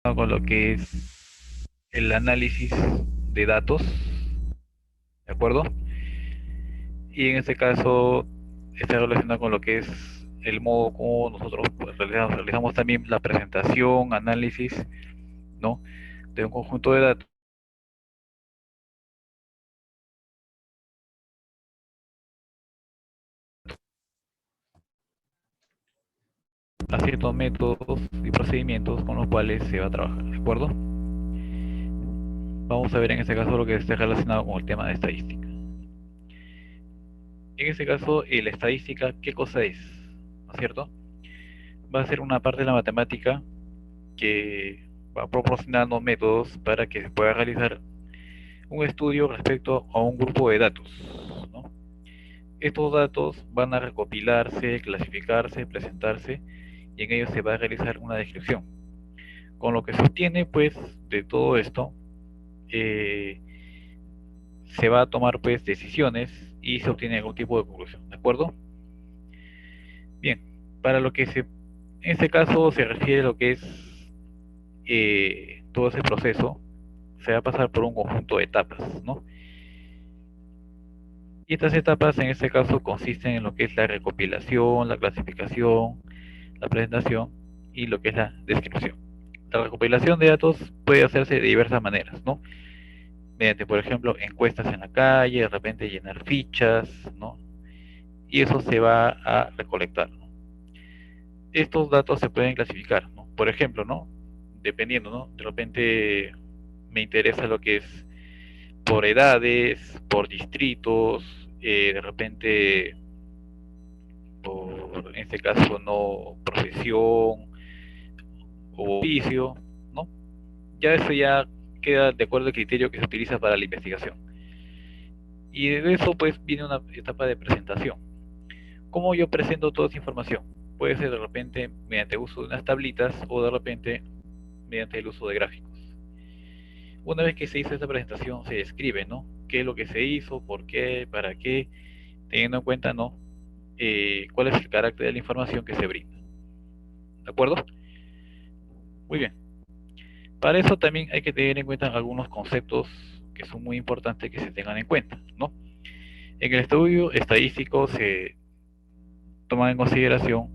con lo que es el análisis de datos, ¿de acuerdo? Y en este caso está relacionado con lo que es el modo como nosotros pues, realizamos también la presentación, análisis, ¿no? De un conjunto de datos a ciertos métodos y procedimientos con los cuales se va a trabajar, ¿de acuerdo? Vamos a ver en este caso lo que esté relacionado con el tema de estadística. En este caso, la estadística, ¿qué cosa es? ¿No es cierto? Va a ser una parte de la matemática que va proporcionando métodos para que se pueda realizar un estudio respecto a un grupo de datos, ¿no? Estos datos van a recopilarse, clasificarse, presentarse y en ellos se va a realizar una descripción. Con lo que se obtiene, pues, de todo esto, eh, se va a tomar, pues, decisiones y se obtiene algún tipo de conclusión, ¿de acuerdo? Bien, para lo que en este caso se refiere a lo que es todo ese proceso, se va a pasar por un conjunto de etapas, ¿no? Y estas etapas en este caso consisten en lo que es la recopilación, la clasificación, la presentación y lo que es la descripción. La recopilación de datos puede hacerse de diversas maneras, ¿no? Mediante, por ejemplo, encuestas en la calle, de repente llenar fichas, ¿no? Y eso se va a recolectar, ¿no? Estos datos se pueden clasificar, ¿no? Por ejemplo, ¿no? Dependiendo, ¿no? De repente me interesa lo que es por edades, por distritos, de repente por, en este caso, no profesión o oficio, ¿no? Ya eso ya queda de acuerdo al criterio que se utiliza para la investigación. Y de eso pues viene una etapa de presentación. ¿Cómo yo presento toda esa información? Puede ser de repente mediante el uso de unas tablitas o de repente mediante el uso de gráficos. Una vez que se hizo esta presentación se describe, ¿no? ¿Qué es lo que se hizo? ¿Por qué? ¿Para qué? Teniendo en cuenta, ¿no? ¿Cuál es el carácter de la información que se brinda? ¿De acuerdo? Muy bien. Para eso también hay que tener en cuenta algunos conceptos que son muy importantes que se tengan en cuenta, ¿no? En el estudio estadístico se toman en consideración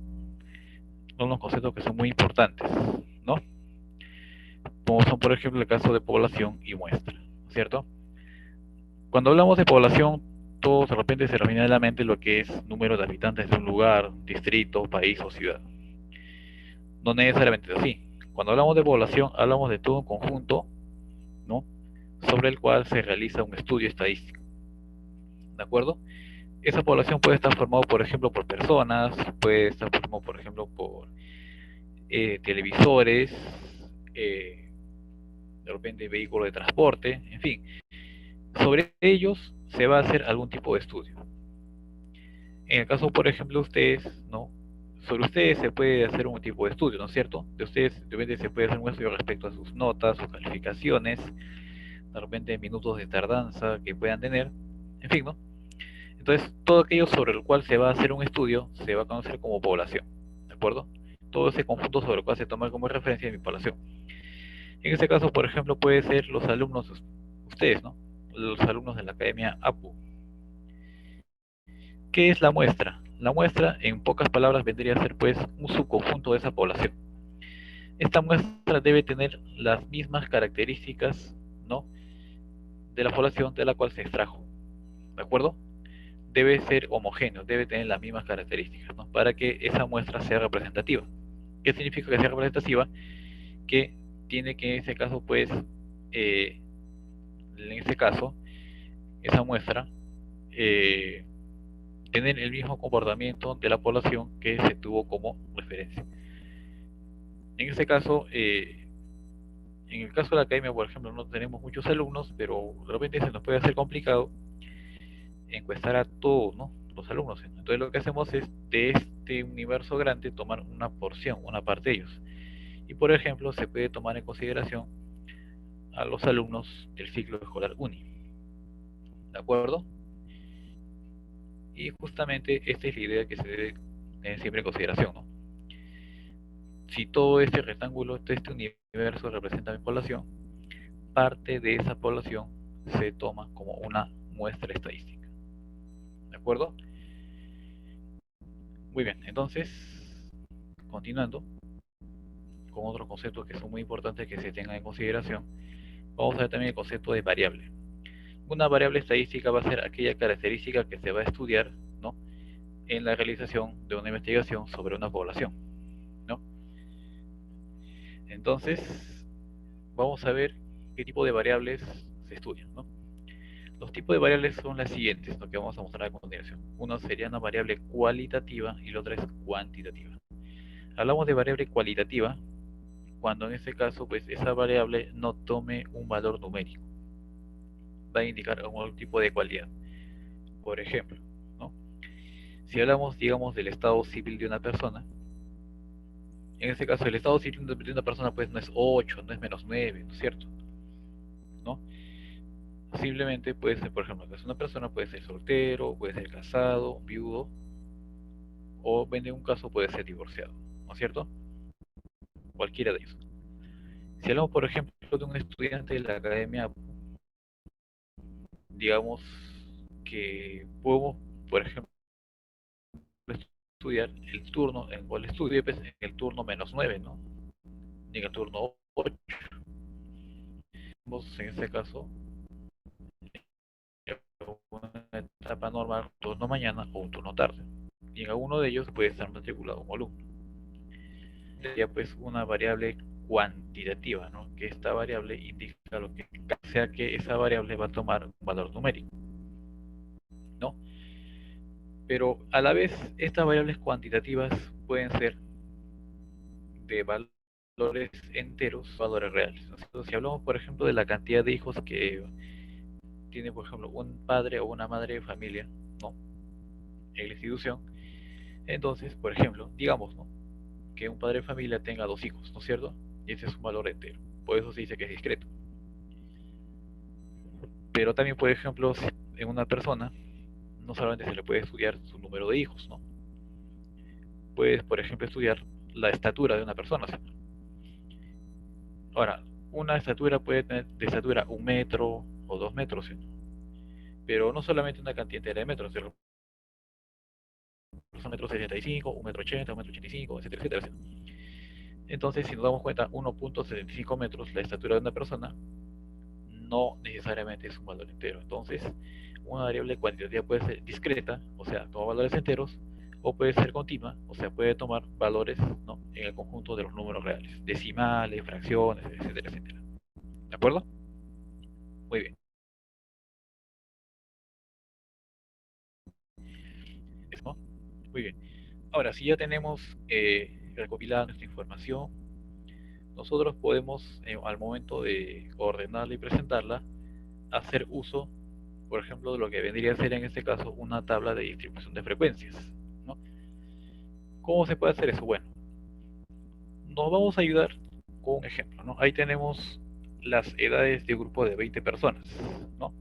unos conceptos que son muy importantes, ¿no? Como son, por ejemplo, el caso de población y muestra, ¿cierto? Cuando hablamos de población, todos de repente se nos viene a la mente lo que es número de habitantes de un lugar, distrito, país o ciudad. No necesariamente es así. Cuando hablamos de población, hablamos de todo un conjunto, ¿no? Sobre el cual se realiza un estudio estadístico, ¿de acuerdo? Esa población puede estar formada, por ejemplo, por personas, puede estar formada, por ejemplo, por televisores, eh, de repente vehículos de transporte, en fin. Sobre ellos se va a hacer algún tipo de estudio. En el caso, por ejemplo, de ustedes, ¿no? Sobre ustedes se puede hacer un tipo de estudio, ¿no es cierto? De ustedes, de repente se puede hacer un estudio respecto a sus notas, sus calificaciones, de repente minutos de tardanza que puedan tener, en fin, ¿no? Entonces, todo aquello sobre el cual se va a hacer un estudio se va a conocer como población, ¿de acuerdo? Todo ese conjunto sobre el cual se toma como referencia mi población. En este caso, por ejemplo, puede ser los alumnos, ustedes, ¿no? Los alumnos de la Academia APU. ¿Qué es la muestra? La muestra, en pocas palabras, vendría a ser pues un subconjunto de esa población. Esta muestra debe tener las mismas características, ¿no? De la población de la cual se extrajo, ¿de acuerdo? Debe ser homogéneo, debe tener las mismas características, ¿no? Para que esa muestra sea representativa. ¿Qué significa que sea representativa? Que tiene que en ese caso, pues, en ese caso, esa muestra, eh, tener el mismo comportamiento de la población que se tuvo como referencia. En este caso, en el caso de la academia, por ejemplo, no tenemos muchos alumnos, pero de repente se nos puede hacer complicado encuestar a todos, ¿no? Los alumnos. Entonces lo que hacemos es de este universo grande tomar una porción, una parte de ellos. Y por ejemplo, se puede tomar en consideración a los alumnos del ciclo escolar UNI. ¿De acuerdo? Y justamente esta es la idea que se debe tener siempre en consideración, ¿no? si todo este rectángulo, todo este universo representa mi población, parte de esa población se toma como una muestra estadística. ¿De acuerdo? Muy bien, entonces, continuando con otros conceptos que son muy importantes que se tengan en consideración, vamos a ver también el concepto de variable. Una variable estadística va a ser aquella característica que se va a estudiar, ¿no?, en la realización de una investigación sobre una población, ¿no? Entonces, vamos a ver qué tipo de variables se estudian, ¿no? Los tipos de variables son las siguientes, lo que vamos a mostrar a continuación. Una sería una variable cualitativa y la otra es cuantitativa. Hablamos de variable cualitativa cuando en este caso pues esa variable no tome un valor numérico, va a indicar algún tipo de cualidad. Por ejemplo, ¿no?, si hablamos, digamos, del estado civil de una persona, en este caso el estado civil de una persona pues no es 8, no es -9, ¿no es cierto? ¿No? Simplemente puede ser, por ejemplo, que es una persona, puede ser soltero, puede ser casado, viudo, o en un caso puede ser divorciado, ¿no es cierto? Cualquiera de ellos. Si hablamos, por ejemplo, de un estudiante de la academia, digamos que podemos, por ejemplo, estudiar el turno en el cual estudie, pues, en el turno -9, ¿no? Y en el turno 8, en este caso, una etapa normal, un turno mañana o un turno tarde. Y en alguno de ellos puede estar matriculado un alumno. Sería pues una variable cuantitativa, ¿no?, que esta variable indica lo que sea que esa variable va a tomar un valor numérico, ¿no? Pero a la vez estas variables cuantitativas pueden ser de valores enteros, valores reales, ¿no? Entonces, si hablamos, por ejemplo, de la cantidad de hijos que tiene, por ejemplo, un padre o una madre de familia, ¿no?, en la institución, entonces, por ejemplo, digamos, ¿no?, que un padre de familia tenga 2 hijos, ¿no es cierto? Y ese es un valor entero. Por eso se dice que es discreto. Pero también, por ejemplo, en una persona, no solamente se le puede estudiar su número de hijos, ¿no? Puedes, por ejemplo, estudiar la estatura de una persona, ¿sí? Ahora, una estatura puede tener de estatura 1 metro o 2 metros, ¿sí? Pero no solamente una cantidad entera de metros, ¿sí? 1,75 m, 1,80 m, 1,85 m, etcétera, etcétera, ¿sí? Entonces, si nos damos cuenta, 1,75 metros, la estatura de una persona, no necesariamente es un valor entero. Entonces, una variable cuantitativa puede ser discreta, o sea, toma valores enteros, o puede ser continua, o sea, puede tomar valores, ¿no?, en el conjunto de los números reales, decimales, fracciones, etcétera, etcétera. ¿De acuerdo? Muy bien. ¿No? Muy bien. Ahora, si ya tenemos recopilada nuestra información, nosotros podemos, al momento de ordenarla y presentarla, hacer uso, por ejemplo, de lo que vendría a ser en este caso una tabla de distribución de frecuencias, ¿no? ¿Cómo se puede hacer eso? Bueno, nos vamos a ayudar con un ejemplo, ¿no? Ahí tenemos las edades de un grupo de 20 personas, ¿no?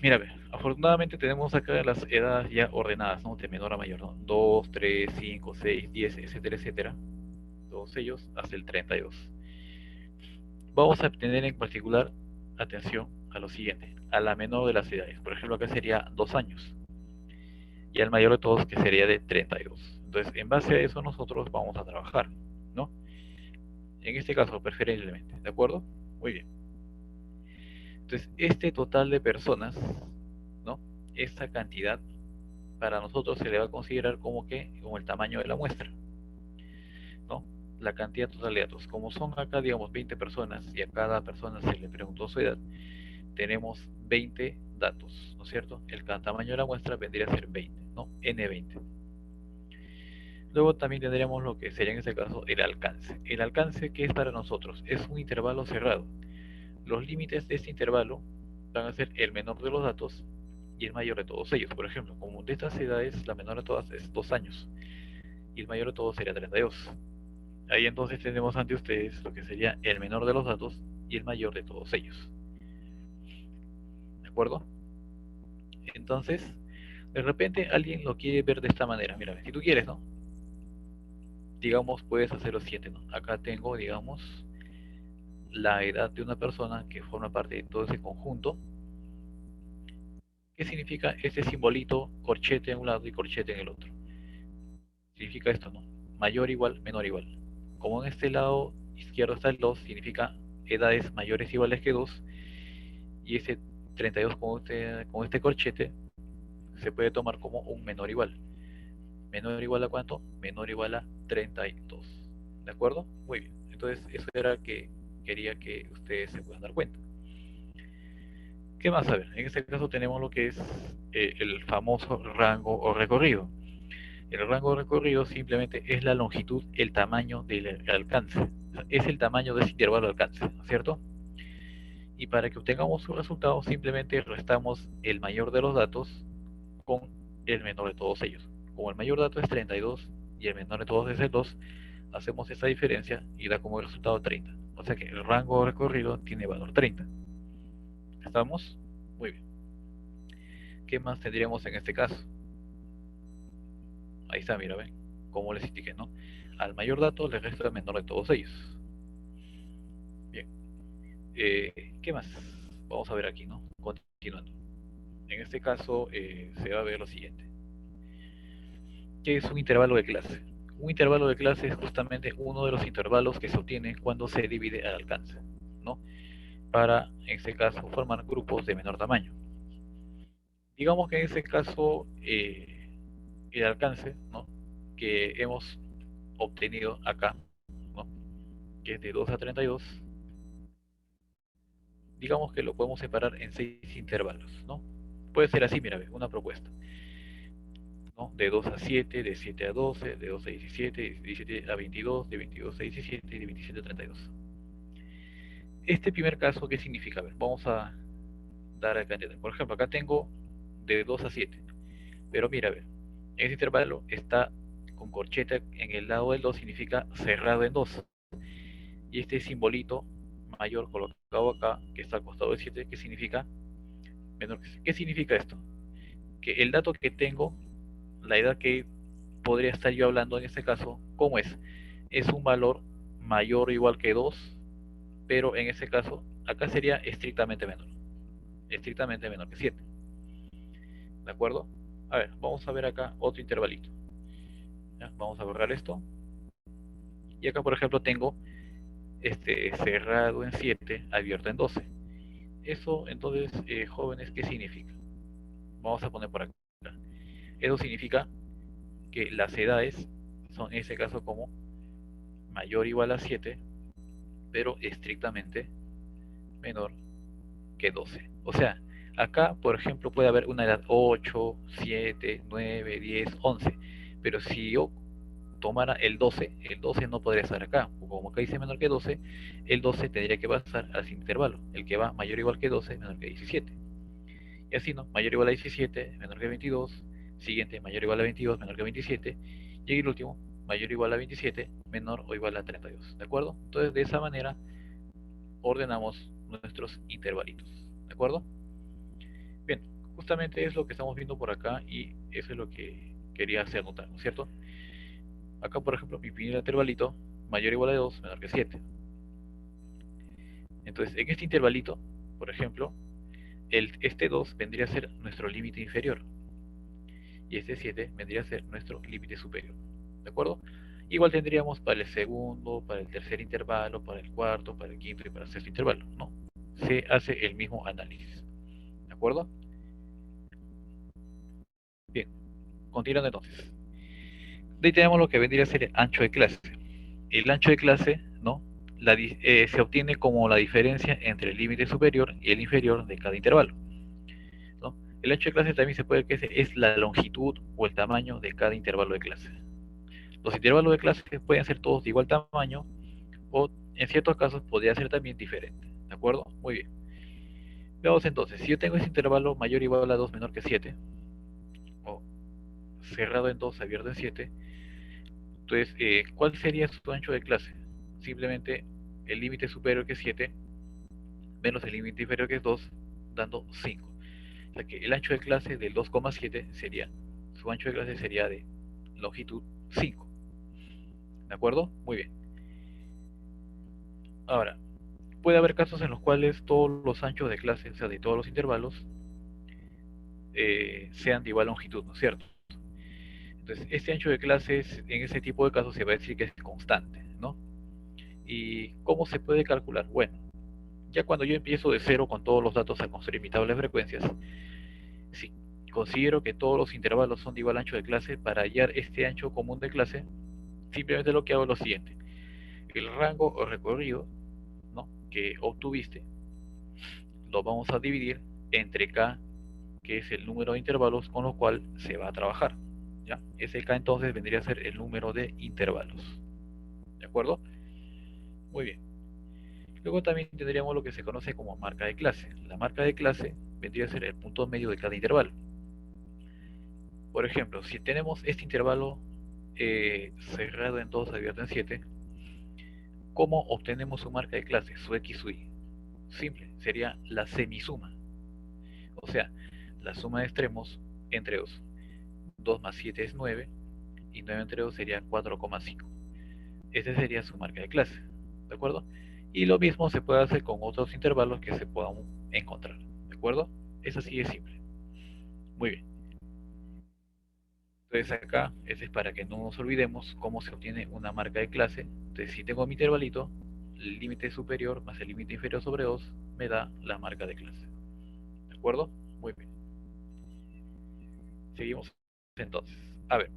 Mira, afortunadamente tenemos acá las edades ya ordenadas, ¿no?, de menor a mayor, ¿no? 2, 3, 5, 6, 10, etcétera, etcétera. Todos ellos hasta el 32. Vamos a tener en particular atención a lo siguiente, a la menor de las edades. Por ejemplo, acá sería 2 años. Y al mayor de todos, que sería de 32. Entonces, en base a eso nosotros vamos a trabajar, ¿no? En este caso, preferiblemente, ¿de acuerdo? Muy bien. Entonces, este total de personas, ¿no?, esta cantidad, para nosotros se le va a considerar como que, como el tamaño de la muestra, ¿no? La cantidad total de datos. Como son acá, digamos, 20 personas y a cada persona se le preguntó su edad, tenemos 20 datos, ¿no es cierto? El tamaño de la muestra vendría a ser 20, ¿no? N20. Luego también tendríamos lo que sería en este caso el alcance. El alcance, ¿qué es para nosotros? Es un intervalo cerrado. Los límites de este intervalo van a ser el menor de los datos y el mayor de todos ellos. Por ejemplo, como de estas edades, la menor de todas es 2 años y el mayor de todos sería 32. Ahí entonces tenemos ante ustedes lo que sería el menor de los datos y el mayor de todos ellos. ¿De acuerdo? Entonces, de repente alguien lo quiere ver de esta manera. Mira, si tú quieres, ¿no?, digamos, puedes hacer lo siguiente, ¿no? Acá tengo, digamos, la edad de una persona que forma parte de todo ese conjunto. ¿Qué significa este simbolito corchete en un lado y corchete en el otro? Significa esto, ¿no? Mayor igual, menor igual. Como en este lado izquierdo está el 2, significa edades mayores iguales que 2, y ese 32 con este corchete se puede tomar como un menor igual. ¿Menor igual a cuánto? Menor igual a 32. ¿De acuerdo? Muy bien. Entonces, eso era que quería que ustedes se puedan dar cuenta. ¿Qué más? A ver, en este caso tenemos lo que es el famoso rango o recorrido. El rango de recorrido simplemente es la longitud, el tamaño del alcance. O sea, es el tamaño de ese intervalo de alcance, ¿no es cierto? Y para que obtengamos un resultado, simplemente restamos el mayor de los datos con el menor de todos ellos. Como el mayor dato es 32 y el menor de todos es el 2, hacemos esa diferencia y da como resultado 30. O sea que el rango de recorrido tiene valor 30. ¿Estamos? Muy bien. ¿Qué más tendríamos en este caso? Ahí está, mira, ven, como les indiqué, ¿no? Al mayor dato le resta el menor de todos ellos. Bien. ¿Qué más? Vamos a ver aquí, ¿no? Continuando. En este caso se va a ver lo siguiente. ¿Qué es un intervalo de clase? Un intervalo de clase es justamente uno de los intervalos que se obtiene cuando se divide al alcance, ¿no? Para, en este caso, formar grupos de menor tamaño. Digamos que en este caso el alcance, ¿no?, que hemos obtenido acá, ¿no?, que es de 2 a 32, digamos que lo podemos separar en 6 intervalos, ¿no? Puede ser así, mira, una propuesta, ¿no? De 2 a 7, de 7 a 12, de 12 a 17, de 17 a 22, de 22 a 17 y de 27 a 32. Este primer caso, ¿qué significa? A ver, vamos a dar acá a entender. Por ejemplo, acá tengo de 2 a 7, pero mira, a ver, este intervalo está con corcheta en el lado del 2, significa cerrado en 2. Y este simbolito mayor colocado acá, que está al costado del 7, ¿qué significa? Menor que 7. ¿Qué significa esto? Que el dato que tengo, la edad que podría estar yo hablando en este caso, ¿cómo es? Es un valor mayor o igual que 2, pero en este caso, acá sería estrictamente menor que 7. ¿De acuerdo? A ver, vamos a ver acá otro intervalito. ¿Ya? Vamos a borrar esto. Y acá, por ejemplo, tengo cerrado en 7, abierto en 12. Eso, entonces, jóvenes, ¿qué significa? Vamos a poner por acá. Eso significa que las edades son, en este caso, como mayor o igual a 7, pero estrictamente menor que 12. O sea, acá, por ejemplo, puede haber una edad 8, 7, 9, 10, 11. Pero si yo tomara el 12 no podría estar acá. Como acá dice menor que 12, el 12 tendría que pasar al intervalo. El que va mayor o igual que 12, menor que 17. Y así, ¿no? Mayor o igual a 17, menor que 22. Siguiente, mayor o igual a 22, menor que 27. Y el último, mayor o igual a 27, menor o igual a 32. ¿De acuerdo? Entonces, de esa manera ordenamos nuestros intervalitos. ¿De acuerdo? Bien, justamente es lo que estamos viendo por acá y eso es lo que quería hacer notar, ¿no es cierto? Acá, por ejemplo, mi primer intervalito, mayor o igual a 2, menor que 7. Entonces, en este intervalito, por ejemplo, este 2 vendría a ser nuestro límite inferior y este 7 vendría a ser nuestro límite superior. ¿De acuerdo? Igual tendríamos para el segundo, para el tercer intervalo, para el cuarto, para el quinto y para el sexto intervalo, ¿no? Se hace el mismo análisis. ¿De acuerdo? Bien, continuando entonces. De ahí tenemos lo que vendría a ser el ancho de clase. El ancho de clase, ¿no?, se obtiene como la diferencia entre el límite superior y el inferior de cada intervalo, ¿no? El ancho de clase también se puede que es la longitud o el tamaño de cada intervalo de clase. Los intervalos de clase pueden ser todos de igual tamaño o en ciertos casos podría ser también diferente. ¿De acuerdo? Muy bien. Veamos entonces, si yo tengo ese intervalo mayor o igual a 2 menor que 7, o cerrado en 2 abierto en 7, entonces, ¿cuál sería su ancho de clase? Simplemente el límite superior que es 7 menos el límite inferior que es 2, dando 5. O sea que el ancho de clase del 2,7 sería, su ancho de clase sería de longitud 5. ¿De acuerdo? Muy bien. Ahora, puede haber casos en los cuales todos los anchos de clase, o sea, de todos los intervalos, sean de igual longitud, ¿no es cierto? Entonces, este ancho de clase, en ese tipo de casos, se va a decir que es constante, ¿no? ¿Y cómo se puede calcular? Bueno, ya cuando yo empiezo de cero con todos los datos a construir mi tabla de frecuencias, si considero que todos los intervalos son de igual ancho de clase, para hallar este ancho común de clase, simplemente lo que hago es lo siguiente. El rango o recorrido, ¿no?, que obtuviste, lo vamos a dividir entre k, que es el número de intervalos con lo cual se va a trabajar. ¿Ya? Ese k entonces vendría a ser el número de intervalos. ¿De acuerdo? Muy bien. Luego también tendríamos lo que se conoce como marca de clase. La marca de clase vendría a ser el punto medio de cada intervalo. Por ejemplo, si tenemos este intervalo cerrado en 2 abierto en 7, ¿cómo obtenemos su marca de clase, su x, su y? Simple, sería la semisuma. O sea, la suma de extremos entre 2. 2 más 7 es 9, y 9 entre 2 sería 4,5. Esta sería su marca de clase, ¿de acuerdo? Y lo mismo se puede hacer con otros intervalos que se puedan encontrar, ¿de acuerdo? Es así de simple. Muy bien. Entonces acá, este es para que no nos olvidemos cómo se obtiene una marca de clase. Entonces si tengo mi intervalito, el límite superior más el límite inferior sobre 2 me da la marca de clase. ¿De acuerdo? Muy bien. Seguimos entonces. A ver,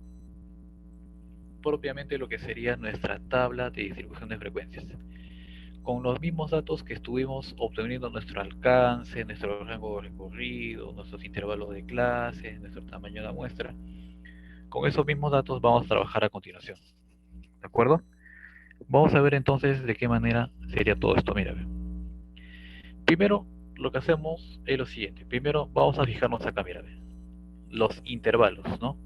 propiamente lo que sería nuestra tabla de distribución de frecuencias. Con los mismos datos que estuvimos obteniendo, nuestro alcance, nuestro rango de recorrido, nuestros intervalos de clase, nuestro tamaño de la muestra, con esos mismos datos vamos a trabajar a continuación. ¿De acuerdo? Vamos a ver entonces de qué manera sería todo esto. Mira, primero lo que hacemos es lo siguiente. Primero vamos a fijarnos acá, mira, los intervalos, ¿no?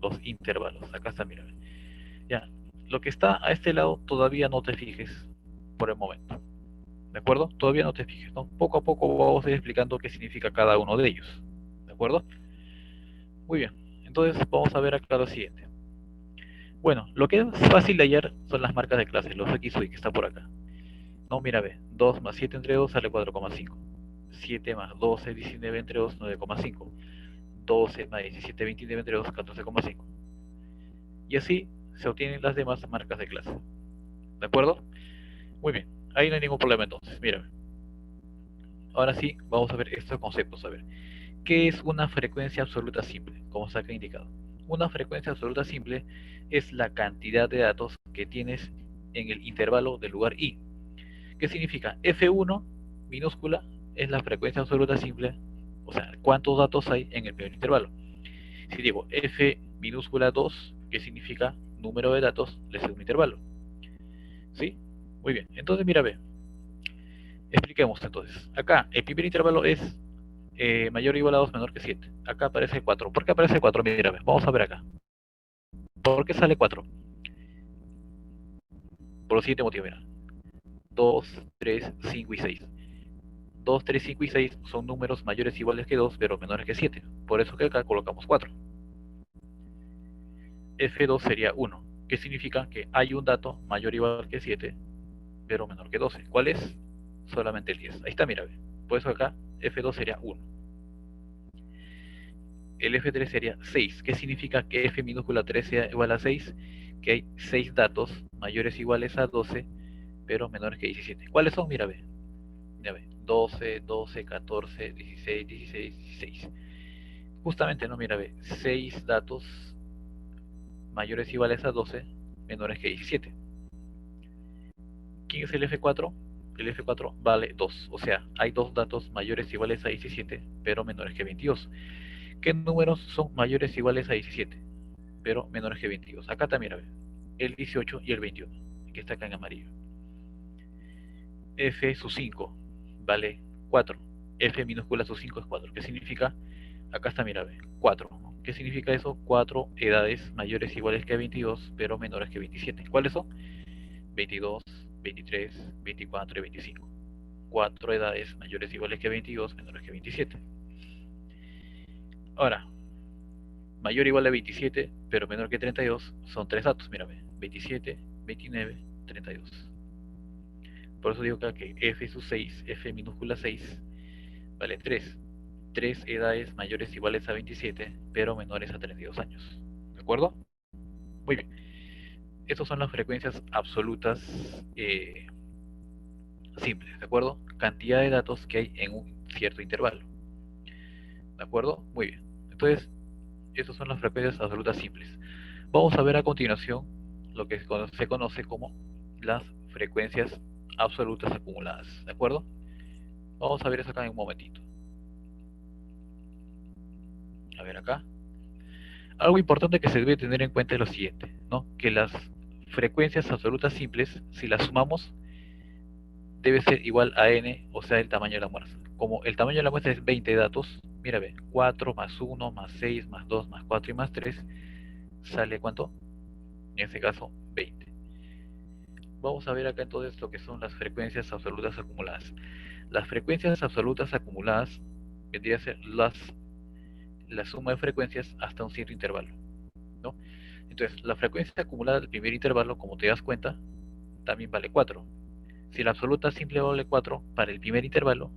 Los intervalos. Acá está, mira. Ya. Lo que está a este lado todavía no te fijes por el momento. ¿De acuerdo? Todavía no te fijes, ¿no? Poco a poco vamos a ir explicando qué significa cada uno de ellos. ¿De acuerdo? Muy bien. Entonces vamos a ver acá lo siguiente. Bueno, lo que es fácil de hallar son las marcas de clase, los X y que está por acá. No, mira, ve. 2 más 7 entre 2 sale 4,5. 7 más 12, 19 entre 2, 9,5. 12 más 17, 29 entre 2, 14,5. Y así se obtienen las demás marcas de clase. ¿De acuerdo? Muy bien. Ahí no hay ningún problema entonces. Mira. Ahora sí, vamos a ver estos conceptos. A ver. ¿Qué es una frecuencia absoluta simple? Como está acá indicado. Una frecuencia absoluta simple es la cantidad de datos que tienes en el intervalo del lugar i. ¿Qué significa? F1 minúscula es la frecuencia absoluta simple, o sea, cuántos datos hay en el primer intervalo. Si digo F minúscula 2, ¿qué significa? Número de datos del segundo intervalo. ¿Sí? Muy bien. Entonces, mira, ve. Expliquemos entonces. Acá, el primer intervalo es mayor o igual a 2 menor que 7. Acá aparece 4. ¿Por qué aparece 4? Mira, vamos a ver acá. ¿Por qué sale 4? Por lo siguiente motivo, mira. 2, 3, 5 y 6. 2, 3, 5 y 6 son números mayores o iguales que 2, pero menores que 7. Por eso que acá colocamos 4. F2 sería 1. ¿Qué significa? Que hay un dato mayor o igual que 7, pero menor que 12. ¿Cuál es? Solamente el 10. Ahí está, mira. Por eso acá F2 sería 1. El F3 sería 6. ¿Qué significa que F minúscula 3 sea igual a 6? Que hay 6 datos mayores o iguales a 12, pero menores que 17. ¿Cuáles son? Mira, ve. Mira, ve. 12, 12, 14, 16, 16, 16. Justamente, no, mira, ve. 6 datos mayores o iguales a 12, menores que 17. ¿Quién es el F4? El F4 vale 2. O sea, hay 2 datos mayores o iguales a 17, pero menores que 22. ¿Qué números son mayores o iguales a 17, pero menores que 22? Acá también, a ver, el 18 y el 21, que está acá en amarillo. F sub 5 vale 4. F minúscula sub 5 es 4. ¿Qué significa? Acá está, mira, 4. ¿Qué significa eso? 4 edades mayores o iguales que 22, pero menores que 27. ¿Cuáles son? 22, 23, 24 y 25. 4 edades mayores o iguales que 22, menores que 27. Ahora, mayor o igual a 27, pero menor que 32, son 3 datos, mírame. 27, 29, 32. Por eso digo acá que f sub 6, f minúscula 6, vale 3. 3 edades mayores o iguales a 27, pero menores a 32 años. ¿De acuerdo? Muy bien. Estas son las frecuencias absolutas simples, ¿de acuerdo? Cantidad de datos que hay en un cierto intervalo. ¿De acuerdo? Muy bien. Entonces, estas son las frecuencias absolutas simples. Vamos a ver a continuación lo que se conoce como las frecuencias absolutas acumuladas. ¿De acuerdo? Vamos a ver eso acá en un momentito. A ver acá. Algo importante que se debe tener en cuenta es lo siguiente, ¿no? Que las frecuencias absolutas simples, si las sumamos, debe ser igual a n, o sea, el tamaño de la muestra. Como el tamaño de la muestra es 20 datos, mira, ve, 4 más 1 más 6 más 2 más 4 y más 3, ¿sale cuánto? En este caso, 20. Vamos a ver acá entonces lo que son las frecuencias absolutas acumuladas. Las frecuencias absolutas acumuladas vendría a ser la suma de frecuencias hasta un cierto intervalo, ¿no? Entonces, la frecuencia acumulada del primer intervalo, como te das cuenta, también vale 4. Si la absoluta simple vale 4 para el primer intervalo,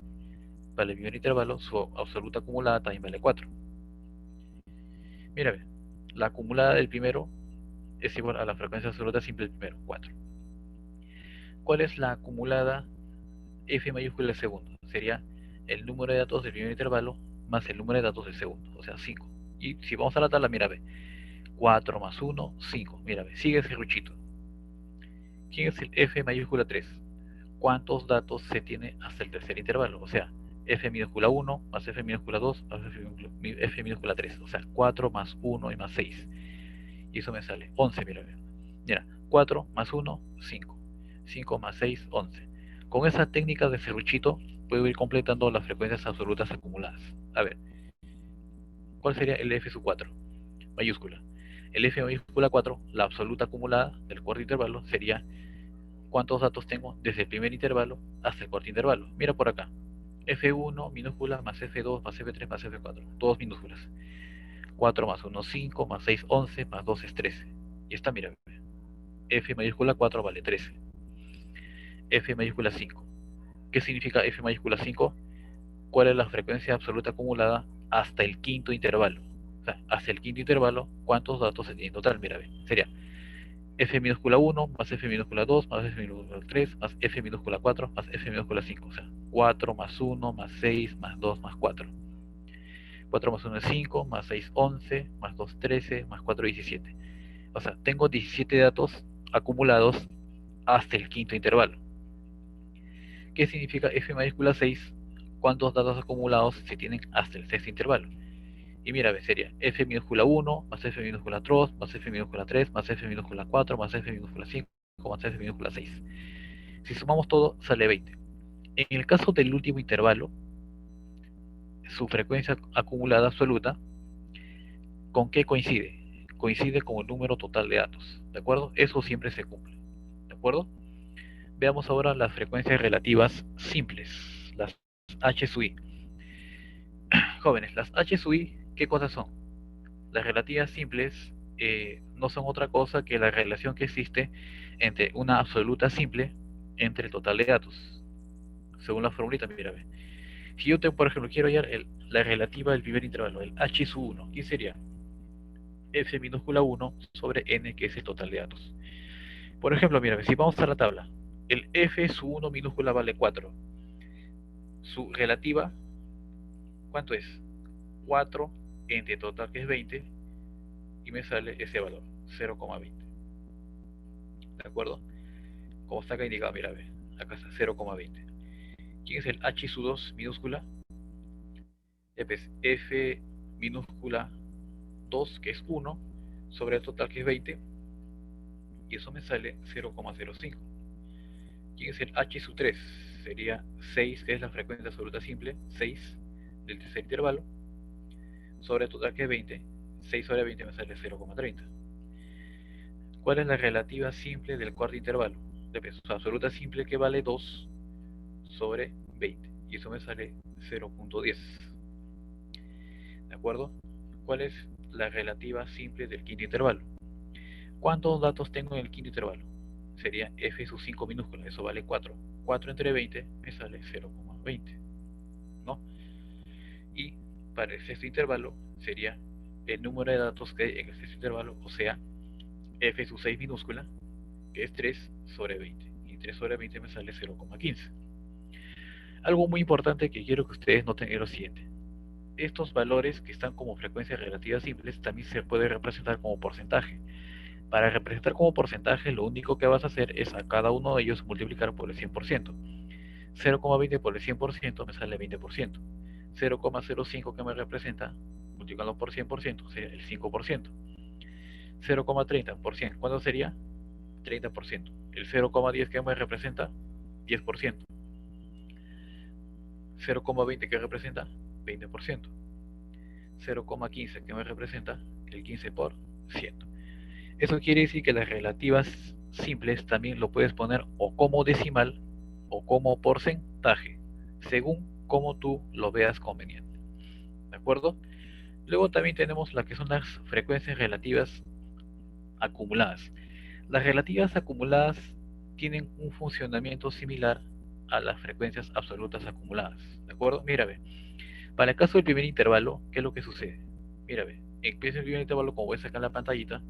su absoluta acumulada también vale 4. Mira, la acumulada del primero es igual a la frecuencia absoluta simple del primero, 4. ¿Cuál es la acumulada f mayúscula del segundo? Sería el número de datos del primer intervalo más el número de datos del segundo, o sea, 5. Y si vamos a la tabla, mira, 4 más 1, 5. Mira, sigue ese ruchito. ¿Quién es el f mayúscula 3? ¿Cuántos datos se tiene hasta el tercer intervalo? O sea, f minúscula 1 más f minúscula 2 más f minúscula 3. O sea, 4 más 1 y más 6. Y eso me sale 11, mira. Mira, 4 más 1, 5. 5 más 6, 11. Con esa técnica de serruchito puedo ir completando las frecuencias absolutas acumuladas. A ver, ¿cuál sería el f sub 4? Mayúscula. El f mayúscula 4, la absoluta acumulada del cuarto intervalo, sería cuántos datos tengo desde el primer intervalo hasta el cuarto intervalo. Mira por acá. F1 minúscula más F2 más F3 más F4. Todos minúsculas. 4 más 1, 5 más 6, 11 más 2 es 13. Y esta, mira. F mayúscula 4 vale 13. F mayúscula 5. ¿Qué significa F mayúscula 5? ¿Cuál es la frecuencia absoluta acumulada hasta el quinto intervalo? O sea, hasta el quinto intervalo, ¿cuántos datos se tiene en total? Mira, sería f minúscula 1 más f minúscula 2 más f minúscula 3 más f minúscula 4 más f minúscula 5. O sea, 4 más 1 más 6 más 2 más 4. 4 más 1 es 5, más 6 11, más 2 13, más 4 17. O sea, tengo 17 datos acumulados hasta el quinto intervalo. ¿Qué significa f mayúscula 6? ¿Cuántos datos acumulados se tienen hasta el sexto intervalo? Y mira, sería f minúscula 1 más f minúscula 2 más f minúscula 3 más f minúscula 4 más f minúscula 5 más f minúscula 6. Si sumamos todo, sale 20. En el caso del último intervalo, su frecuencia acumulada absoluta, ¿con qué coincide? Coincide con el número total de datos, ¿de acuerdo? Eso siempre se cumple, ¿de acuerdo? Veamos ahora las frecuencias relativas simples, las H sub i. Jóvenes, las H sub i, ¿qué cosas son? Las relativas simples no son otra cosa que la relación que existe entre una absoluta simple entre el total de datos. Según la formulita, mira, ve. Si yo, por ejemplo, quiero hallar la relativa del primer intervalo, el h sub 1, ¿qué sería? F minúscula 1 sobre n, que es el total de datos. Por ejemplo, mira, si vamos a la tabla, el f sub 1 minúscula vale 4. Su relativa, ¿cuánto es? 4 entre total, que es 20, y me sale ese valor, 0,20. ¿De acuerdo? Como está acá indicado, mira, ve, acá está 0,20. ¿Quién es el h sub 2 minúscula? Pues f minúscula 2, que es 1, sobre el total, que es 20, y eso me sale 0,05. ¿Quién es el h sub 3? Sería 6, que es la frecuencia absoluta simple, 6 del tercer intervalo, sobre el total, que es 20. 6 sobre 20 me sale 0,30. ¿Cuál es la relativa simple del cuarto intervalo? Su absoluta simple, que vale 2 sobre 20, y eso me sale 0,10. ¿De acuerdo? ¿Cuál es la relativa simple del quinto intervalo? ¿Cuántos datos tengo en el quinto intervalo? Sería f sub 5 minúscula, eso vale 4. 4 entre 20 me sale 0,20, ¿no? Y para el sexto intervalo sería el número de datos que hay en el sexto intervalo, o sea, f sub 6 minúscula, que es 3 sobre 20. Y 3 sobre 20 me sale 0,15. Algo muy importante que quiero que ustedes noten es lo siguiente. Estos valores que están como frecuencias relativas simples también se puede representar como porcentaje. Para representar como porcentaje, lo único que vas a hacer es a cada uno de ellos multiplicar por el 100%. 0,20 por el 100% me sale 20%. 0,05 que me representa, multiplicando por 100%, sería el 5%. 0,30 por 100, ¿cuánto sería? 30%. El 0,10 que me representa, 10%. 0,20 que representa, 20%. 0,15 que me representa, el 15%. Eso quiere decir que las relativas simples también lo puedes poner o como decimal o como porcentaje, según como tú lo veas conveniente. ¿De acuerdo? Luego también tenemos las que son las frecuencias relativas acumuladas. Las relativas acumuladas tienen un funcionamiento similar a las frecuencias absolutas acumuladas. ¿De acuerdo? Mira, ve. Para el caso del primer intervalo, ¿qué es lo que sucede? Mira, ve. Empieza el primer intervalo, como ves acá en la pantallita,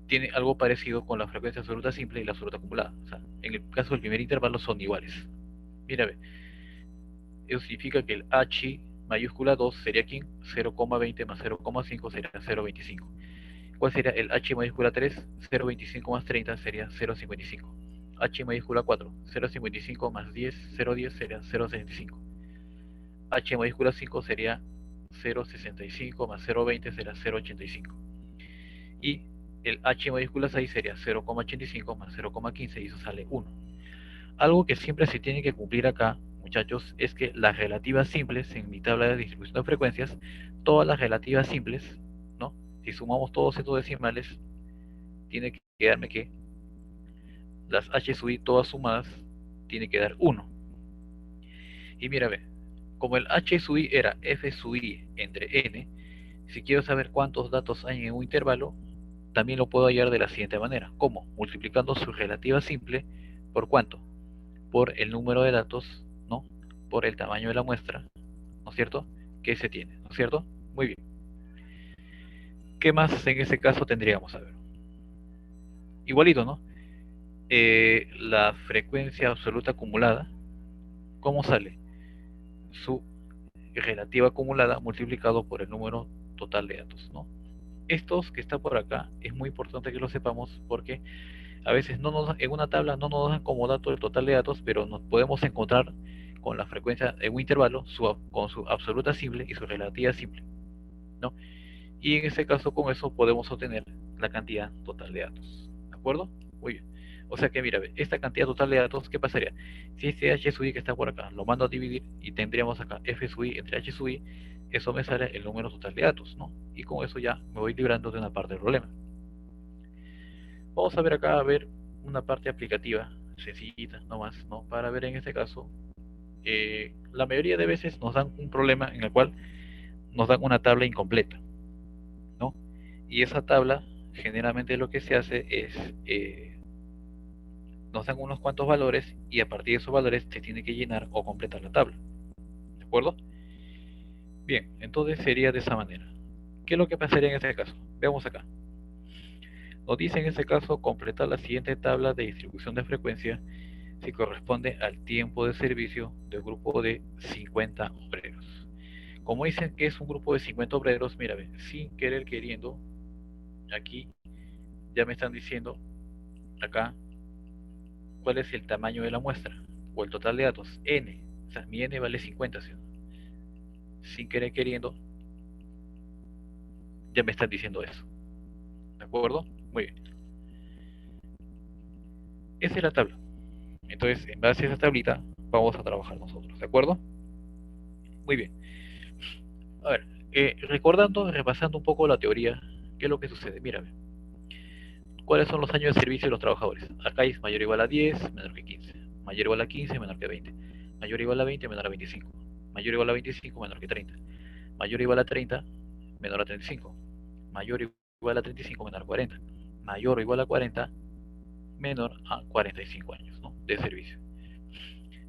tiene algo parecido con la frecuencia absoluta simple y la absoluta acumulada. O sea, en el caso del primer intervalo son iguales. Mira, ve. Eso significa que el h mayúscula 2 sería ¿quién? 0,20 más 0,5 sería 0,25. ¿Cuál sería el h mayúscula 3? 0,25 más 30 sería 0,55. H mayúscula 4, 0,55 más 10, 0,10 sería 0,65. H mayúscula 5 sería 0,65 más 0,20 será 0,85. Y el H mayúscula 6 sería 0,85 más 0,15 y eso sale 1. Algo que siempre se tiene que cumplir acá, muchachos, es que las relativas simples en mi tabla de distribución de frecuencias, todas las relativas simples, ¿no? Si sumamos todos estos decimales, tiene que quedarme que las H sub i todas sumadas tiene que dar 1. Y mira, ve, como el H sub i era F sub i entre N, si quiero saber cuántos datos hay en un intervalo, también lo puedo hallar de la siguiente manera. ¿Cómo? Multiplicando su relativa simple por ¿cuánto? Por el número de datos, ¿no? Por el tamaño de la muestra, ¿no es cierto? Que se tiene, ¿no es cierto? Muy bien. ¿Qué más en ese caso tendríamos? A ver. Igualito, ¿no? La frecuencia absoluta acumulada, ¿cómo sale? Su relativa acumulada multiplicado por el número total de datos, ¿no? Estos que está por acá es muy importante que lo sepamos porque a veces en una tabla no nos dan como dato el total de datos, pero nos podemos encontrar con la frecuencia en un intervalo con su absoluta simple y su relativa simple, ¿no? Y en ese caso con eso podemos obtener la cantidad total de datos, ¿de acuerdo? Muy bien. O sea que mira, esta cantidad total de datos, ¿qué pasaría? Si este h sub i que está por acá lo mando a dividir y tendríamos acá f sub i entre h sub i, eso me sale el número total de datos, ¿no? Y con eso ya me voy librando de una parte del problema. Vamos a ver acá, a ver una parte aplicativa, sencillita nomás, ¿no? Para ver en este caso, la mayoría de veces nos dan un problema en el cual nos dan una tabla incompleta, ¿no? Y esa tabla, generalmente lo que se hace es, nos dan unos cuantos valores y a partir de esos valores se tiene que llenar o completar la tabla, ¿de acuerdo? Bien, entonces sería de esa manera. ¿Qué es lo que pasaría en este caso? Veamos acá. Nos dice en este caso completar la siguiente tabla de distribución de frecuencia si corresponde al tiempo de servicio del grupo de 50 obreros. Como dicen que es un grupo de 50 obreros, mira, sin querer queriendo, aquí ya me están diciendo acá cuál es el tamaño de la muestra o el total de datos, n. O sea, mi n vale 50, ¿sí? Sin querer queriendo, ya me están diciendo eso. ¿De acuerdo? Muy bien. Esa es la tabla. Entonces, en base a esa tablita, vamos a trabajar nosotros. ¿De acuerdo? Muy bien. A ver, recordando, repasando un poco la teoría, ¿qué es lo que sucede? Mira, ¿cuáles son los años de servicio de los trabajadores? Acá es mayor o igual a 10, menor que 15. Mayor o igual a 15, menor que 20. Mayor o igual a 20, menor a 25. Mayor o igual a 25, menor que 30. Mayor o igual a 30, menor a 35. Mayor o igual a 35 menor a 40, mayor o igual a 40, menor a 45 años, ¿no?, de servicio.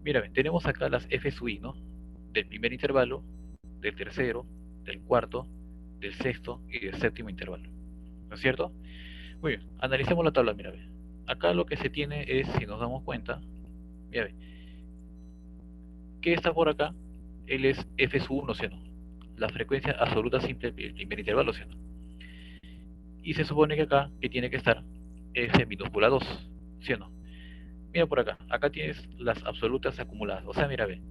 Mira, tenemos acá las F sub I, ¿no?, del primer intervalo, del tercero, del cuarto, del sexto y del séptimo intervalo, ¿no es cierto? Muy bien, analicemos la tabla, mira, ve. Acá lo que se tiene es, si nos damos cuenta, mira, ve, ¿qué está por acá? Él es F sub 1, ¿sí o no? La frecuencia absoluta simple del primer intervalo, ¿sí o no? Y se supone que acá, que tiene que estar F minúscula 2, ¿sí o no? Mira por acá, acá tienes las absolutas acumuladas, o sea, mira, ve,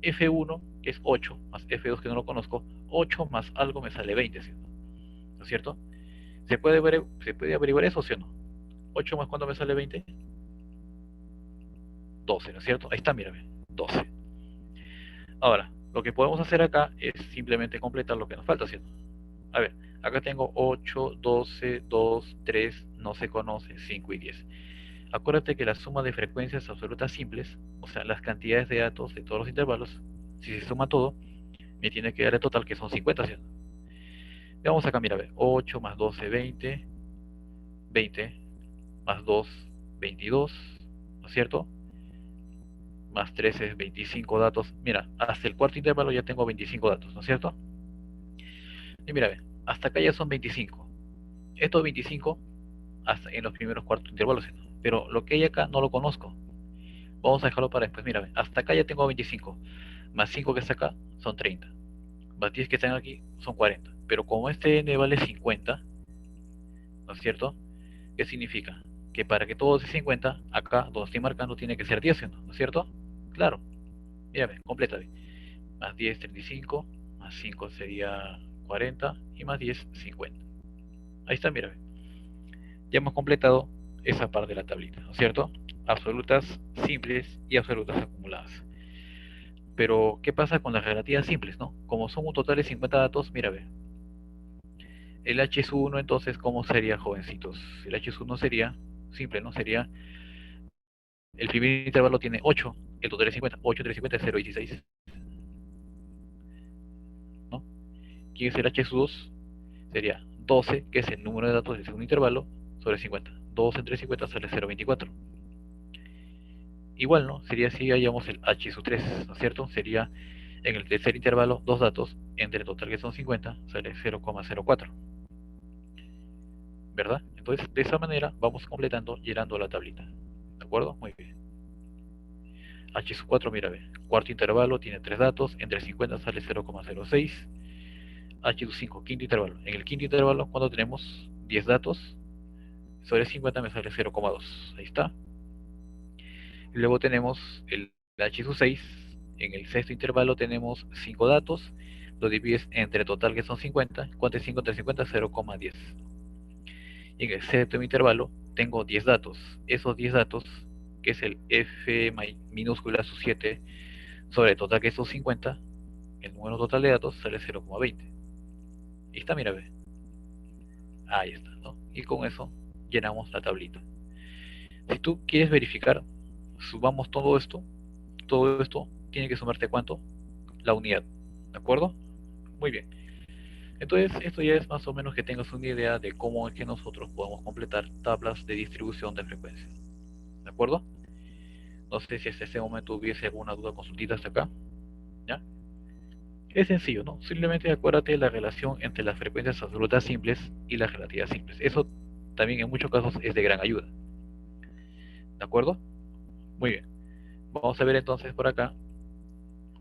F1 que es 8, más F2 que no lo conozco, 8 más algo me sale 20, ¿sí o no? ¿No es cierto? ¿Se puede averiguar eso, sí o no? 8 más cuánto me sale 20, 12, ¿no es cierto? Ahí está, mírame, 12. Ahora, lo que podemos hacer acá es simplemente completar lo que nos falta, ¿sí o no? A ver, acá tengo 8, 12, 2, 3, no se conoce, 5 y 10. Acuérdate que la suma de frecuencias absolutas simples, o sea, las cantidades de datos de todos los intervalos, si se suma todo, me tiene que dar el total, que son 50, ¿sí o no? Vamos acá, mira, a ver, 8 más 12, 20, 20 más 2, 22, ¿no es cierto? Más 13 es 25 datos. Mira, hasta el cuarto intervalo ya tengo 25 datos, ¿no es cierto? Y mira, ve, hasta acá ya son 25. Estos 25 hasta en los primeros cuartos intervalos, ¿sí? Pero lo que hay acá no lo conozco. Vamos a dejarlo para después. Mira, ve, hasta acá ya tengo 25. Más 5 que está acá son 30. Más 10 que están aquí son 40. Pero como este n vale 50, ¿no es cierto? ¿Qué significa? Que para que todo sea 50, acá donde estoy marcando tiene que ser 10, ¿no es cierto? Claro. Mírame, completa. Más 10, 35, más 5 sería 40 y más 10, 50. Ahí está, mírame. Ya hemos completado esa parte de la tablita, ¿no es cierto? Absolutas simples y absolutas acumuladas. Pero, ¿qué pasa con las relativas simples, no? Como son un total de 50 datos, mira, ve. El H sub 1, entonces, ¿cómo sería, jovencitos? El H sub 1 sería simple, ¿no? Sería, el primer intervalo tiene 8, el total es 50. 8 entre 50 es 0,16, ¿no? ¿Quién es el H sub 2? Sería 12, que es el número de datos del segundo intervalo, sobre 50. 12 entre 50 sale 0,24. Igual, ¿no? Sería si hayamos el H sub 3, ¿no es cierto? Sería en el tercer intervalo, dos datos, entre el total que son 50, sale 0,04. ¿Verdad? Entonces, de esa manera vamos completando, llenando la tablita. ¿De acuerdo? Muy bien. H sub 4, mira, ve. Cuarto intervalo tiene tres datos, entre 50 sale 0,06. H sub 5, quinto intervalo. En el quinto intervalo, cuando tenemos 10 datos, sobre 50 me sale 0,2. Ahí está. Y luego tenemos el H sub 6. En el sexto intervalo tenemos 5 datos. Lo divides entre total que son 50. ¿Cuánto es 5 entre 50? 0,10. Y en el séptimo intervalo tengo 10 datos. Esos 10 datos, que es el F minúscula sub 7 sobre el total que son 50, el número total de datos sale 0,20. Ahí está, mira, ve. Ahí está, ¿no? Y con eso llenamos la tablita. Si tú quieres verificar, subamos todo esto tiene que sumarte cuánto, la unidad, ¿de acuerdo? Muy bien. Entonces, esto ya es más o menos que tengas una idea de cómo es que nosotros podemos completar tablas de distribución de frecuencia, ¿de acuerdo? No sé si hasta este momento hubiese alguna duda, consultita hasta acá, ¿ya? Es sencillo, ¿no? Simplemente acuérdate de la relación entre las frecuencias absolutas simples y las relativas simples. Eso también en muchos casos es de gran ayuda, ¿de acuerdo? Muy bien. Vamos a ver entonces por acá.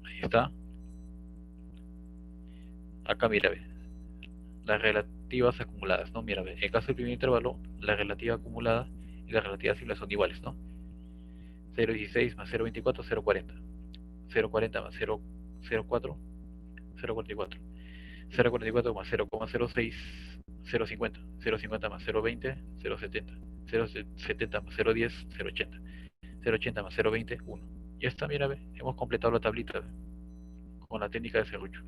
Ahí está. Acá mira, ve. Las relativas acumuladas, ¿no? Mira, ve. En el caso del primer intervalo, la relativa acumulada y la relativa simple son iguales, ¿no? 0,16 más 0,24, 0,40. 0,40 más 0,04, 0,44. 0,44 más 0,06, 0,50. 0,50 más 0,20, 0,70. 0,70 más 0,10, 0,80. 0,80 más 0,20, 1. Ya está, mira, ve. Hemos completado la tablita con la técnica de serrucho.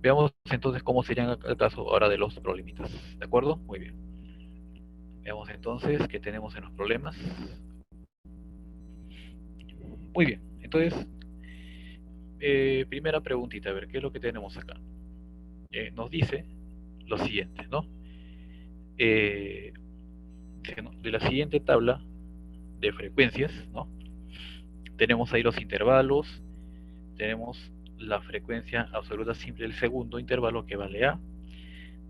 Veamos entonces cómo serían el caso ahora de los problemitas. ¿De acuerdo? Muy bien. Veamos entonces qué tenemos en los problemas. Muy bien. Entonces, primera preguntita, a ver, ¿qué es lo que tenemos acá? Nos dice lo siguiente, ¿no? De la siguiente tabla de frecuencias, ¿no? Tenemos ahí los intervalos, tenemos la frecuencia absoluta simple del segundo intervalo que vale A,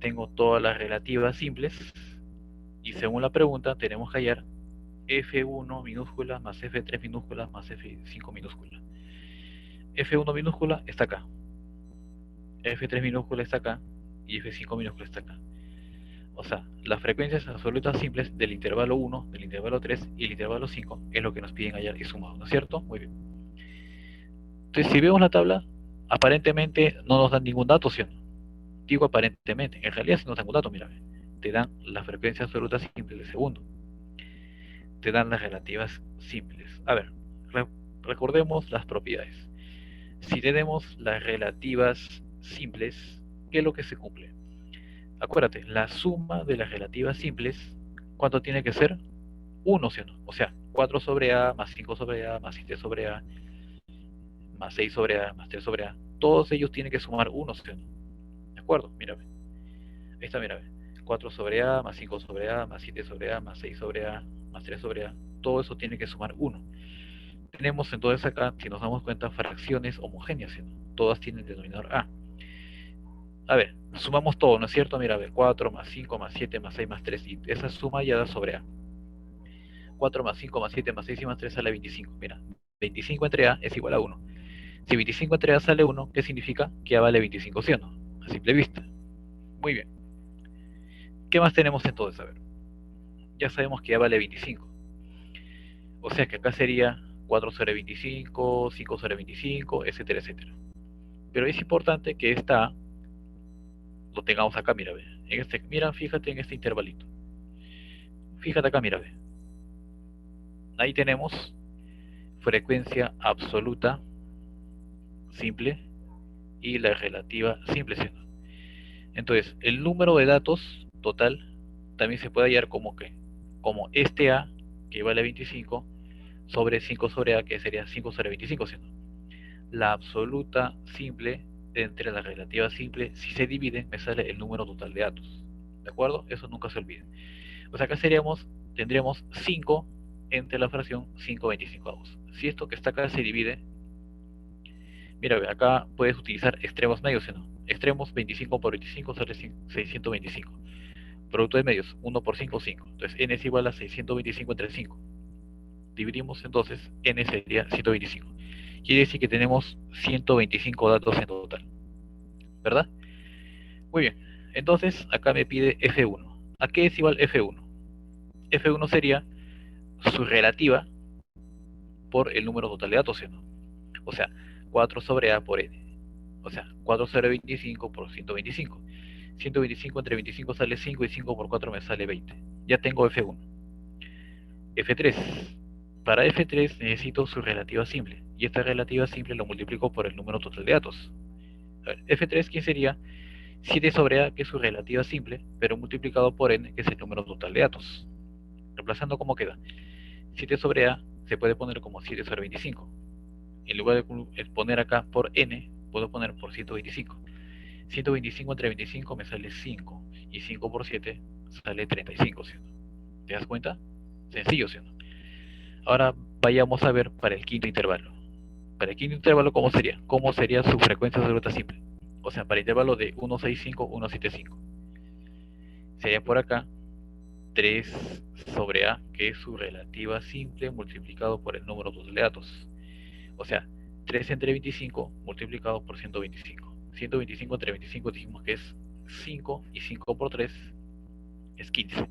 tengo todas las relativas simples y según la pregunta tenemos que hallar F1 minúscula más F3 minúscula más F5 minúscula. F1 minúscula está acá, F3 minúscula está acá y F5 minúscula está acá. O sea, las frecuencias absolutas simples del intervalo 1, del intervalo 3 y el intervalo 5 es lo que nos piden hallar y sumado, ¿no es cierto? Muy bien. Entonces, si vemos la tabla, aparentemente no nos dan ningún dato, ¿sí o no? Digo aparentemente, en realidad si nos dan un dato, mira, te dan las frecuencias absolutas simples del segundo, te dan las relativas simples. A ver, recordemos las propiedades. Si tenemos las relativas simples, ¿qué es lo que se cumple? Acuérdate, la suma de las relativas simples, ¿cuánto tiene que ser? 1, ¿sí o no? O sea, 4 sobre A, más 5 sobre A, más 7 sobre A, más 6 sobre A, más 3 sobre A. Todos ellos tienen que sumar 1, ¿sí o no? ¿De acuerdo? Mírame. Ahí está, mírame. 4 sobre A, más 5 sobre A, más 7 sobre A, más 6 sobre A, más 3 sobre A. Todo eso tiene que sumar 1. Tenemos entonces acá, si nos damos cuenta, fracciones homogéneas, ¿sí o no? Todas tienen denominador A. A ver, sumamos todo, ¿no es cierto? Mira, a ver, 4 más 5 más 7 más 6 más 3. Y esa suma ya da sobre A. 4 más 5 más 7 más 6 y más 3 sale 25. Mira, 25 entre A es igual a 1. Si 25 entre A sale 1, ¿qué significa? Que A vale 25, ¿sí o no? A simple vista. Muy bien. ¿Qué más tenemos entonces? A ver, ya sabemos que A vale 25. O sea que acá sería 4 sobre 25, 5 sobre 25, etcétera, etcétera. Pero es importante que esta A lo tengamos acá, mira, ve. Mira, fíjate en este intervalito. Fíjate acá, mira, ve. Ahí tenemos frecuencia absoluta simple y la relativa simple, ¿sí? Entonces, el número de datos total también se puede hallar como que, como este A, que vale 25, sobre 5 sobre A, que sería 5 sobre 25, ¿sí? La absoluta simple entre la relativa simple, si se divide, me sale el número total de datos. ¿De acuerdo? Eso nunca se olvide. O sea, acá tendríamos 5 entre la fracción 5/25. Si esto que está acá se divide, mira, acá puedes utilizar extremos medios, ¿no? Extremos 25 por 25 sale 625. Producto de medios, 1 por 5, 5. Entonces, n es igual a 625 entre 5. Dividimos entonces, n sería 125. Quiere decir que tenemos 125 datos en total, ¿verdad? Muy bien. Entonces, acá me pide F1. ¿A qué es igual F1? F1 sería su relativa por el número total de datos, ¿no? O sea, 4 sobre A por n. O sea, 4 sobre 25 por 125. 125 entre 25 sale 5 y 5 por 4 me sale 20. Ya tengo F1. F3. Para F3 necesito su relativa simple. Y esta relativa simple lo multiplico por el número total de datos. A ver, F3, ¿quién sería? 7 sobre A, que es su relativa simple, pero multiplicado por n, que es el número total de datos. Reemplazando, ¿cómo queda? 7 sobre A se puede poner como 7 sobre 25. En lugar de poner acá por n, puedo poner por 125. 125 entre 25 me sale 5. Y 5 por 7 sale 35, ¿sí? ¿Te das cuenta? Sencillo, ¿sí? Ahora vayamos a ver para el quinto intervalo. Para el quinto intervalo, ¿cómo sería? ¿Cómo sería su frecuencia absoluta simple? O sea, para el intervalo de 165, 175. Sería por acá 3 sobre A, que es su relativa simple, multiplicado por el número total de datos. O sea, 3 entre 25 multiplicado por 125. 125 entre 25 dijimos que es 5 y 5 por 3 es 15.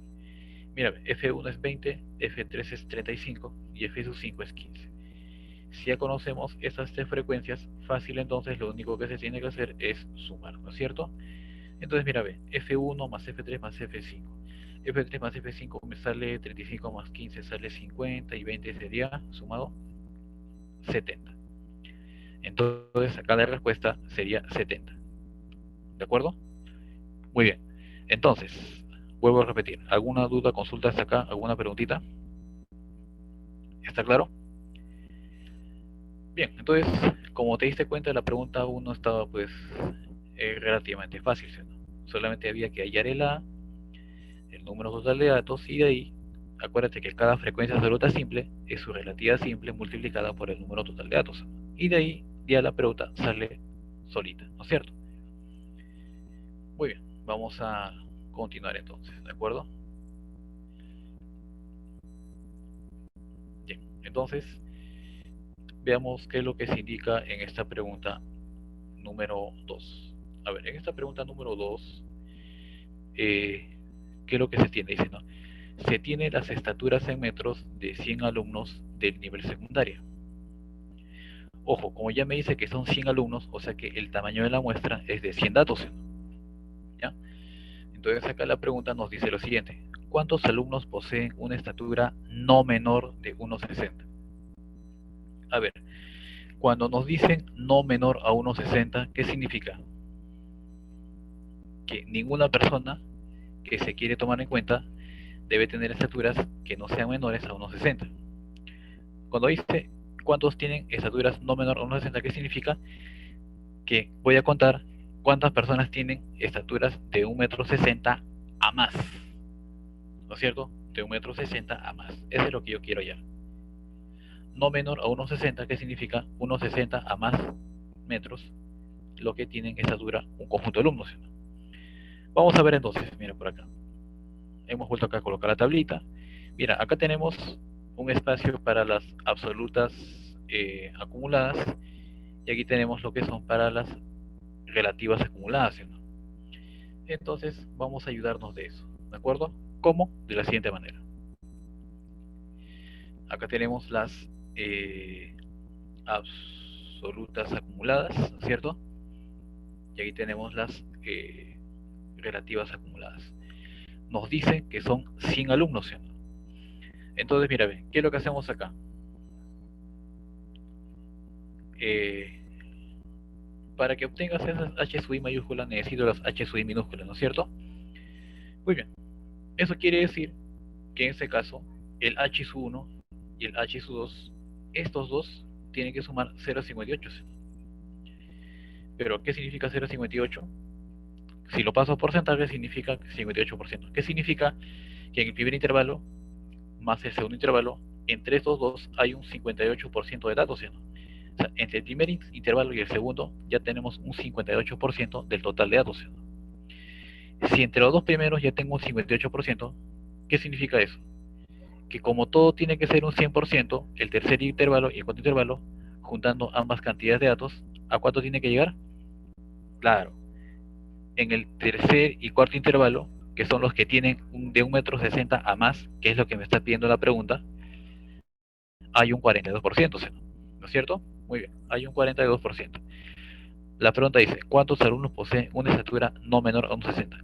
Mira, F1 es 20, F3 es 35 y F5 es 15. Si ya conocemos estas tres frecuencias, fácil entonces lo único que se tiene que hacer es sumar, ¿no es cierto? Entonces mira, ve, F1 más F3 más F5. F3 más F5 me sale 35 más 15 sale 50 y 20 sería sumado 70. Entonces acá la respuesta sería 70. ¿De acuerdo? Muy bien. Entonces, vuelvo a repetir. ¿Alguna duda, consulta hasta acá? ¿Alguna preguntita? ¿Está claro? Bien, entonces, como te diste cuenta, la pregunta 1 estaba pues relativamente fácil, ¿sí? Solamente había que hallar el A, el número total de datos, y de ahí, acuérdate que cada frecuencia absoluta simple es su relativa simple multiplicada por el número total de datos. Y de ahí ya la pregunta sale solita, ¿no es cierto? Muy bien, vamos a continuar entonces, ¿de acuerdo? Bien, entonces veamos qué es lo que se indica en esta pregunta número 2. A ver, en esta pregunta número 2, ¿qué es lo que se tiene? Dice, ¿no? Se tiene las estaturas en metros de 100 alumnos del nivel secundario. Ojo, como ya me dice que son 100 alumnos, o sea que el tamaño de la muestra es de 100 datos, ¿ya? Entonces acá la pregunta nos dice lo siguiente: ¿cuántos alumnos poseen una estatura no menor de 1,60? A ver, cuando nos dicen no menor a 1,60, ¿qué significa? Que ninguna persona que se quiere tomar en cuenta debe tener estaturas que no sean menores a 1,60. Cuando dice cuántos tienen estaturas no menor a 1,60, ¿qué significa? Que voy a contar cuántas personas tienen estaturas de 1,60 m a más, ¿no es cierto? De 1,60 m a más. Eso es lo que yo quiero hallar. No menor a 1,60, ¿qué significa? 1,60 a más metros, lo que tienen estatura un conjunto de alumnos. Vamos a ver entonces, mira por acá. Hemos vuelto acá a colocar la tablita. Mira, acá tenemos un espacio para las absolutas acumuladas, y aquí tenemos lo que son para las relativas acumuladas, ¿no? Entonces vamos a ayudarnos de eso, ¿de acuerdo? ¿Cómo? De la siguiente manera. Acá tenemos las absolutas acumuladas, ¿no es cierto? Y aquí tenemos las relativas acumuladas. Nos dicen que son 100 alumnos, ¿sí? Entonces, mira, ¿qué es lo que hacemos acá? Para que obtengas esas h sub i mayúsculas necesito las h sub i minúsculas, ¿no es cierto? Muy bien. Eso quiere decir que en este caso el h sub 1 y el h sub 2, estos dos tienen que sumar 0,58. Pero ¿qué significa 0,58? Si lo paso a porcentaje significa 58%. ¿Qué significa? Que en el primer intervalo más el segundo intervalo, entre estos dos hay un 58% de datos, ¿sí? O sea, entre el primer intervalo y el segundo ya tenemos un 58% del total de datos, ¿sí? Si entre los dos primeros ya tengo un 58%, ¿qué significa eso? Que como todo tiene que ser un 100%, el tercer intervalo y el cuarto intervalo, juntando ambas cantidades de datos, ¿a cuánto tiene que llegar? Claro, en el tercer y cuarto intervalo, que son los que tienen de 1,60 m a más, que es lo que me está pidiendo la pregunta, hay un 42%, ¿no es cierto? Muy bien, hay un 42%. La pregunta dice, ¿cuántos alumnos poseen una estatura no menor a 1,60?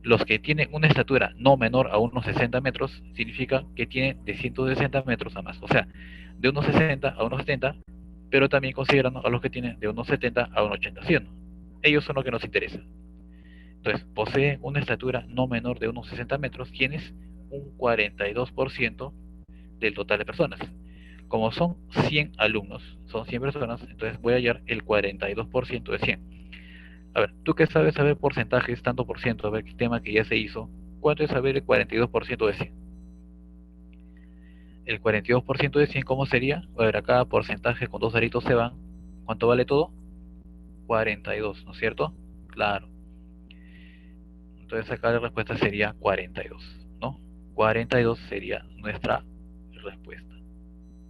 Los que tienen una estatura no menor a unos 60 metros significa que tienen de 160 metros a más. O sea, de unos 60 a unos 70, pero también considerando a los que tienen de unos 70 a unos 80, ¿sí o no? Ellos son los que nos interesan. Entonces, poseen una estatura no menor de unos 60 metros, quienes un 42% del total de personas. Como son 100 alumnos, son 100 personas, entonces voy a hallar el 42% de 100. A ver, ¿tú qué sabes saber porcentajes, tanto por ciento? A ver, qué tema que ya se hizo. ¿Cuánto es saber el 42% de 100? El 42% de 100, ¿cómo sería? A ver, acá porcentaje con dos aritos se van. ¿Cuánto vale todo? 42, ¿no es cierto? Claro. Entonces acá la respuesta sería 42, ¿no? 42 sería nuestra respuesta.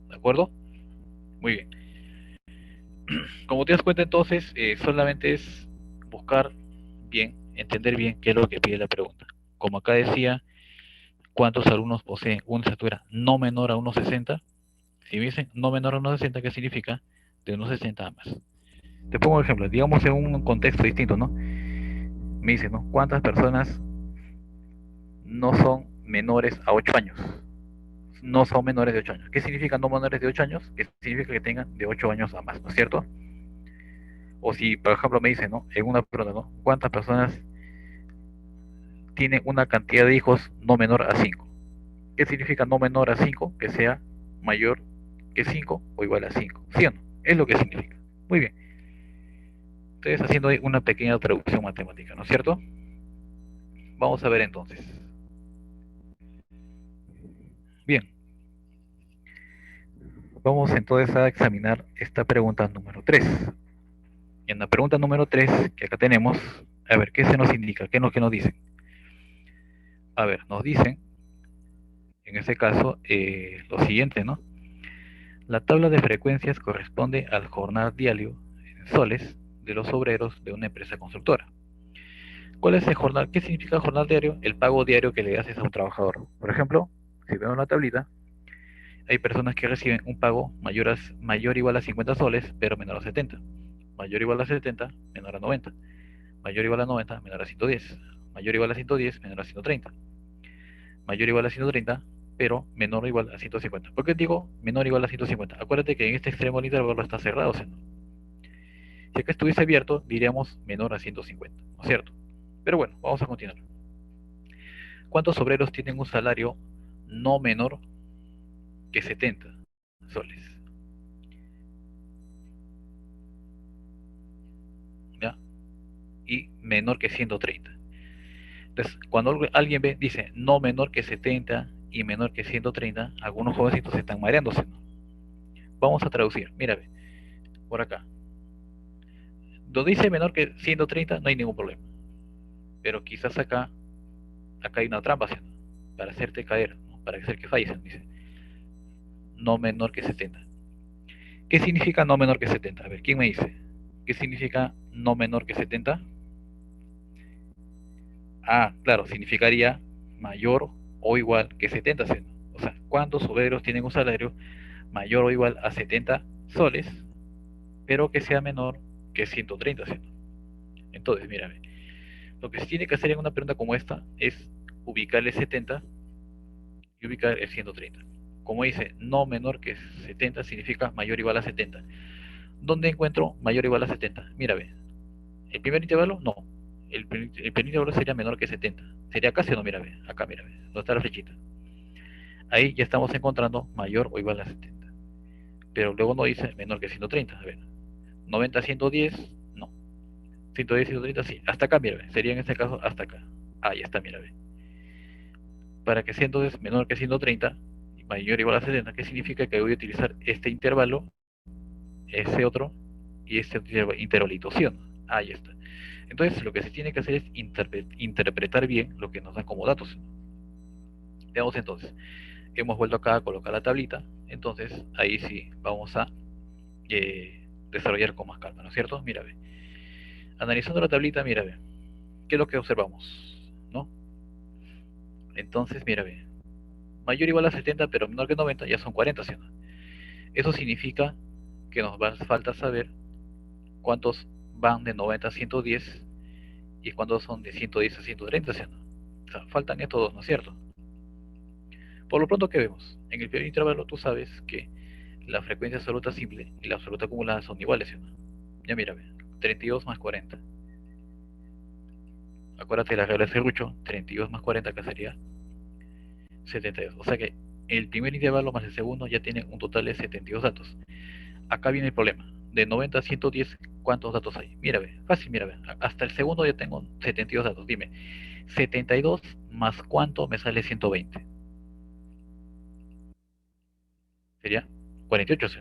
¿De acuerdo? Muy bien. Como te das cuenta entonces, solamente es buscar bien, entender bien qué es lo que pide la pregunta. Como acá decía, ¿cuántos alumnos poseen una estatura no menor a 1,60? Si me dicen no menor a 1,60, ¿qué significa? De 1,60 a más. Te pongo un ejemplo, digamos en un contexto distinto, ¿no? Me dicen, ¿no? ¿Cuántas personas no son menores a 8 años? No son menores de 8 años. ¿Qué significa no menores de 8 años? Que significa que tengan de 8 años a más, ¿no es cierto? O si, por ejemplo, me dicen, ¿no? En una pregunta, ¿no? ¿Cuántas personas tienen una cantidad de hijos no menor a 5? ¿Qué significa no menor a 5? Que sea mayor que 5 o igual a 5. ¿Sí o no? Es lo que significa. Muy bien. Entonces, haciendo una pequeña traducción matemática, ¿no es cierto? Vamos a ver entonces. Bien, vamos entonces a examinar esta pregunta número 3. En la pregunta número 3 que acá tenemos, a ver, ¿qué se nos indica? ¿Qué es lo que nos dicen? A ver, nos dicen, en este caso, lo siguiente, ¿no? La tabla de frecuencias corresponde al jornal diario en soles de los obreros de una empresa constructora. ¿Cuál es el jornal? ¿Qué significa jornal diario? El pago diario que le haces a un trabajador. Por ejemplo, si vemos la tablita, hay personas que reciben un pago mayor o igual a 50 soles, pero menor a 70. Mayor o igual a 70, menor a 90. Mayor o igual a 90, menor a 110. Mayor o igual a 110, menor a 130. Mayor o igual a 130, pero menor o igual a 150. ¿Por qué digo menor o igual a 150? Acuérdate que en este extremo del intervalo está cerrado, ¿sí? Si acá estuviese abierto, diríamos menor a 150, ¿no es cierto? Pero bueno, vamos a continuar. ¿Cuántos obreros tienen un salario no menor que 70 soles? ¿Ya? Y menor que 130. Entonces, cuando alguien ve, dice no menor que 70 y menor que 130, algunos jovencitos se están mareándose, ¿no? Vamos a traducir, mira, ve, por acá. Donde dice menor que 130 no hay ningún problema. Pero quizás acá hay una trampa, ¿sí? Para hacerte caer, ¿no? Para hacer que falles, dice no menor que 70. ¿Qué significa no menor que 70? A ver, ¿quién me dice? ¿Qué significa no menor que 70? Ah, claro, significaría mayor o igual que 70 soles. O sea, ¿cuántos obreros tienen un salario mayor o igual a 70 soles, pero que sea menor que 130 soles? Entonces, mírame, lo que se tiene que hacer en una pregunta como esta es ubicar el 70 y ubicar el 130. Como dice, no menor que 70 significa mayor o igual a 70. ¿Dónde encuentro mayor o igual a 70? Mira, ve, el primer intervalo, no. El primer intervalo sería menor que 70. Sería casi no, mira, ve, acá, mira, ve, donde está la flechita. Ahí ya estamos encontrando mayor o igual a 70. Pero luego no dice menor que 130. A ver, 90 a 110, no. 110 a 130, sí. Hasta acá, mira, ve, sería en este caso hasta acá. Ahí está, mira, ve. Para que sea entonces menor que 130 y mayor o igual a 70, ¿qué significa? Que voy a utilizar este intervalo, ese otro y este intervalito, ¿sí o no? Ahí está. Entonces lo que se tiene que hacer es interpretar bien lo que nos dan como datos. Veamos entonces. Hemos vuelto acá a colocar la tablita. Entonces ahí sí vamos a desarrollar con más calma, ¿no es cierto? Mira, ve. Analizando la tablita, mira, ve. ¿Qué es lo que observamos? ¿No? Entonces, mira, ve. Mayor o igual a 70, pero menor que 90, ya son 40, ¿sí o no? Eso significa que nos va, falta saber cuántos van de 90 a 110 y cuántos son de 110 a 130, ¿sí o no? O sea, faltan estos dos, ¿no es cierto? Por lo pronto, ¿qué vemos? En el primer intervalo tú sabes que la frecuencia absoluta simple y la absoluta acumulada son iguales, ¿sí o no? Ya mira, 32 más 40. Acuérdate de la regla de serrucho, 32 más 40 acá sería 72. O sea que el primer intervalo más el segundo ya tienen un total de 72 datos. Acá viene el problema. De 90 a 110, ¿cuántos datos hay? Mira, fácil, mira, hasta el segundo ya tengo 72 datos. Dime, 72 más cuánto me sale 120. Sería 48, ¿sí?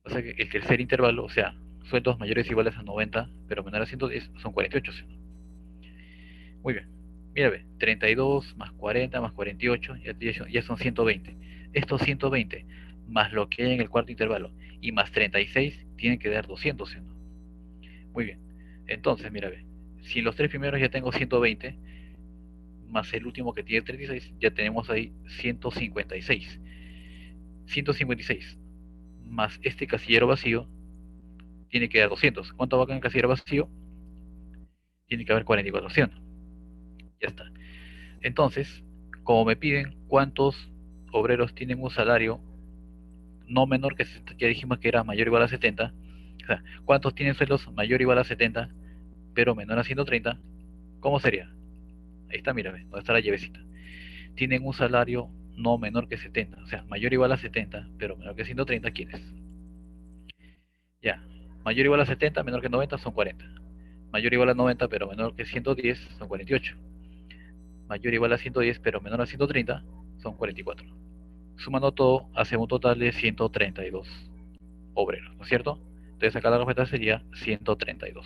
O sea que el tercer intervalo, o sea, sueldos mayores o iguales a 90, pero menores a 110, son 48, ¿sí? Muy bien. Mira, 32 más 40 más 48, ya son 120. Estos 120 más lo que hay en el cuarto intervalo y más 36 tienen que dar 200, ¿sí? Muy bien. Entonces, mira, si en los tres primeros ya tengo 120, más el último que tiene 36, ya tenemos ahí 156. 156 más este casillero vacío tiene que dar 200. ¿Cuánto va con el casillero vacío? Tiene que haber 44, ¿sí o no? Ya está. Entonces, como me piden cuántos obreros tienen un salario no menor que, ya dijimos que era mayor o igual a 70, o sea, cuántos tienen sueldos mayor o igual a 70, pero menor a 130, ¿cómo sería? Ahí está, mira, ¿dónde está la llavecita? Tienen un salario no menor que 70, o sea, mayor o igual a 70, pero menor que 130, ¿quiénes? Ya, mayor o igual a 70, menor que 90 son 40. Mayor o igual a 90, pero menor que 110 son 48. mayor o igual a 110, pero menor a 130, son 44. Sumando todo, hace un total de 132 obreros, ¿no es cierto? Entonces acá la respuesta sería 132.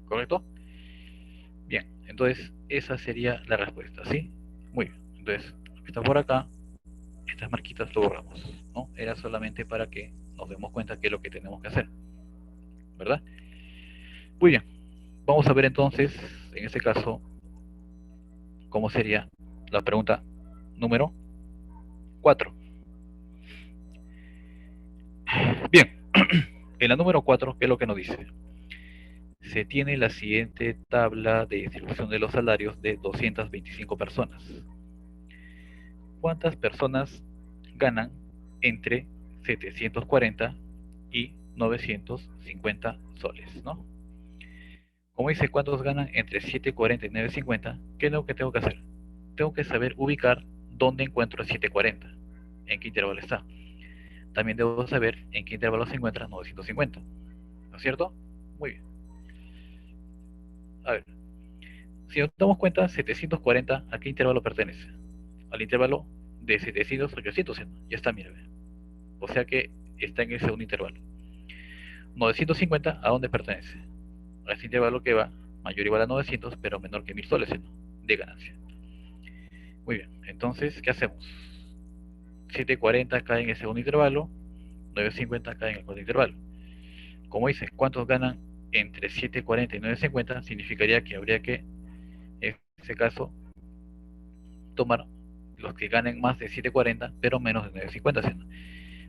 ¿Correcto? Bien, entonces esa sería la respuesta, ¿sí? Muy bien, entonces lo que está por acá, estas marquitas lo borramos, ¿no? Era solamente para que nos demos cuenta qué es lo que tenemos que hacer, ¿verdad? Muy bien, vamos a ver entonces, en este caso, cómo sería la pregunta número 4. Bien, en la número 4, ¿qué es lo que nos dice? Se tiene la siguiente tabla de distribución de los salarios de 225 personas. ¿Cuántas personas ganan entre 740 y 950 soles, ¿no? Como dice, ¿cuántos ganan entre 740 y 950? ¿Qué es lo que tengo que hacer? Tengo que saber ubicar dónde encuentro el 740, en qué intervalo está. También debo saber en qué intervalo se encuentra 950, ¿no es cierto? Muy bien. A ver, si nos damos cuenta, 740, ¿a qué intervalo pertenece? Al intervalo de 700 a 800, ¿no? Ya está, mira. O sea que está en el segundo intervalo. 950, ¿a dónde pertenece? A este intervalo que va mayor o igual a 900, pero menor que 1000 soles, ¿no? De ganancia. Muy bien, entonces, ¿qué hacemos? 740 cae en el segundo intervalo, 950 cae en el cuarto intervalo. Como dice, ¿cuántos ganan entre 740 y 950? Significaría que habría que, en ese caso, tomar los que ganen más de 740, pero menos de 950, ¿sí?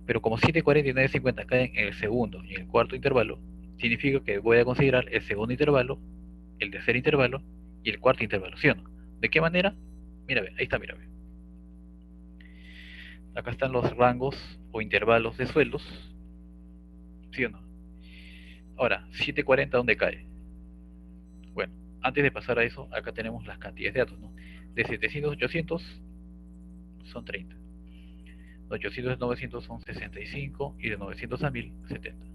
Pero como 740 y 950 caen en el segundo y en el cuarto intervalo, significa que voy a considerar el segundo intervalo, el tercer intervalo y el cuarto intervalo, ¿sí o no? ¿De qué manera? Mira, ahí está, mira. Acá están los rangos o intervalos de sueldos, ¿sí o no? Ahora, 740, ¿dónde cae? Bueno, antes de pasar a eso, acá tenemos las cantidades de datos, ¿no? De 700 a 800 son 30. De 800 a 900 son 65 y de 900 a 1000, 70.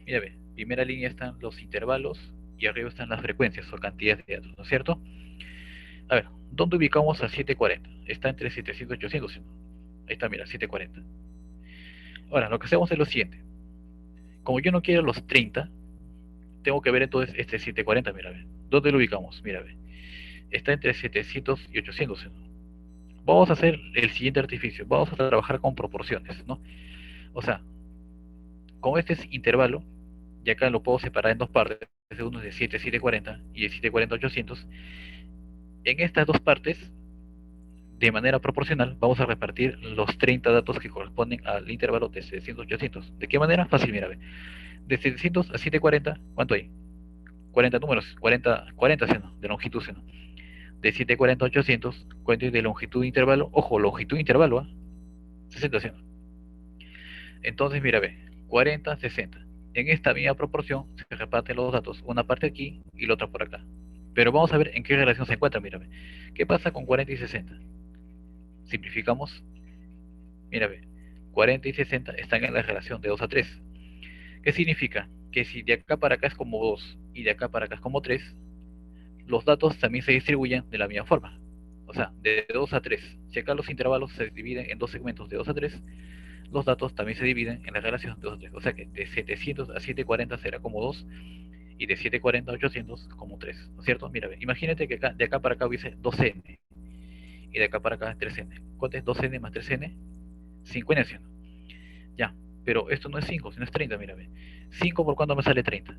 Mira, ve, primera línea están los intervalos y arriba están las frecuencias o cantidades de datos, ¿no es cierto? A ver, ¿dónde ubicamos a 740? Está entre 700 y 800, ¿sí? Ahí está, mira, 740. Ahora, lo que hacemos es lo siguiente. Como yo no quiero los 30, tengo que ver entonces este 740, mira, ve. ¿Dónde lo ubicamos? Mira, ve. Está entre 700 y 800, ¿sí? Vamos a hacer el siguiente artificio. Vamos a trabajar con proporciones, ¿no? O sea, con este intervalo, y acá lo puedo separar en dos partes, uno es de 7 a 740 y de 740 a 800. En estas dos partes, de manera proporcional, vamos a repartir los 30 datos que corresponden al intervalo de 700 a 800. ¿De qué manera? Fácil, mira, ve. De 700 a 740, ¿cuánto hay? 40 números, 40 seno, de longitud seno. De 740 a 800, ¿cuánto hay de longitud de intervalo? Ojo, longitud de intervalo, ¿eh? 60 seno. Entonces, mira, ve, 40, 60. En esta misma proporción se reparten los datos, una parte aquí y la otra por acá. Pero vamos a ver en qué relación se encuentran, mira, ve. ¿Qué pasa con 40 y 60? Simplificamos, mira, ve, 40 y 60 están en la relación de 2 a 3. ¿Qué significa? Que si de acá para acá es como 2 y de acá para acá es como 3, los datos también se distribuyen de la misma forma. O sea, de 2 a 3. Si acá los intervalos se dividen en dos segmentos de 2 a 3, los datos también se dividen en la relación de 2 a 3. O sea que de 700 a 740 será como 2 y de 740 a 800 como 3. ¿No es cierto? Mira, imagínate que acá, de acá para acá hubiese 2n y de acá para acá 3n. ¿Cuánto es 2n más 3n? 5n, ¿sí? Ya, pero esto no es 5, sino es 30, mira. 5 por cuánto me sale 30.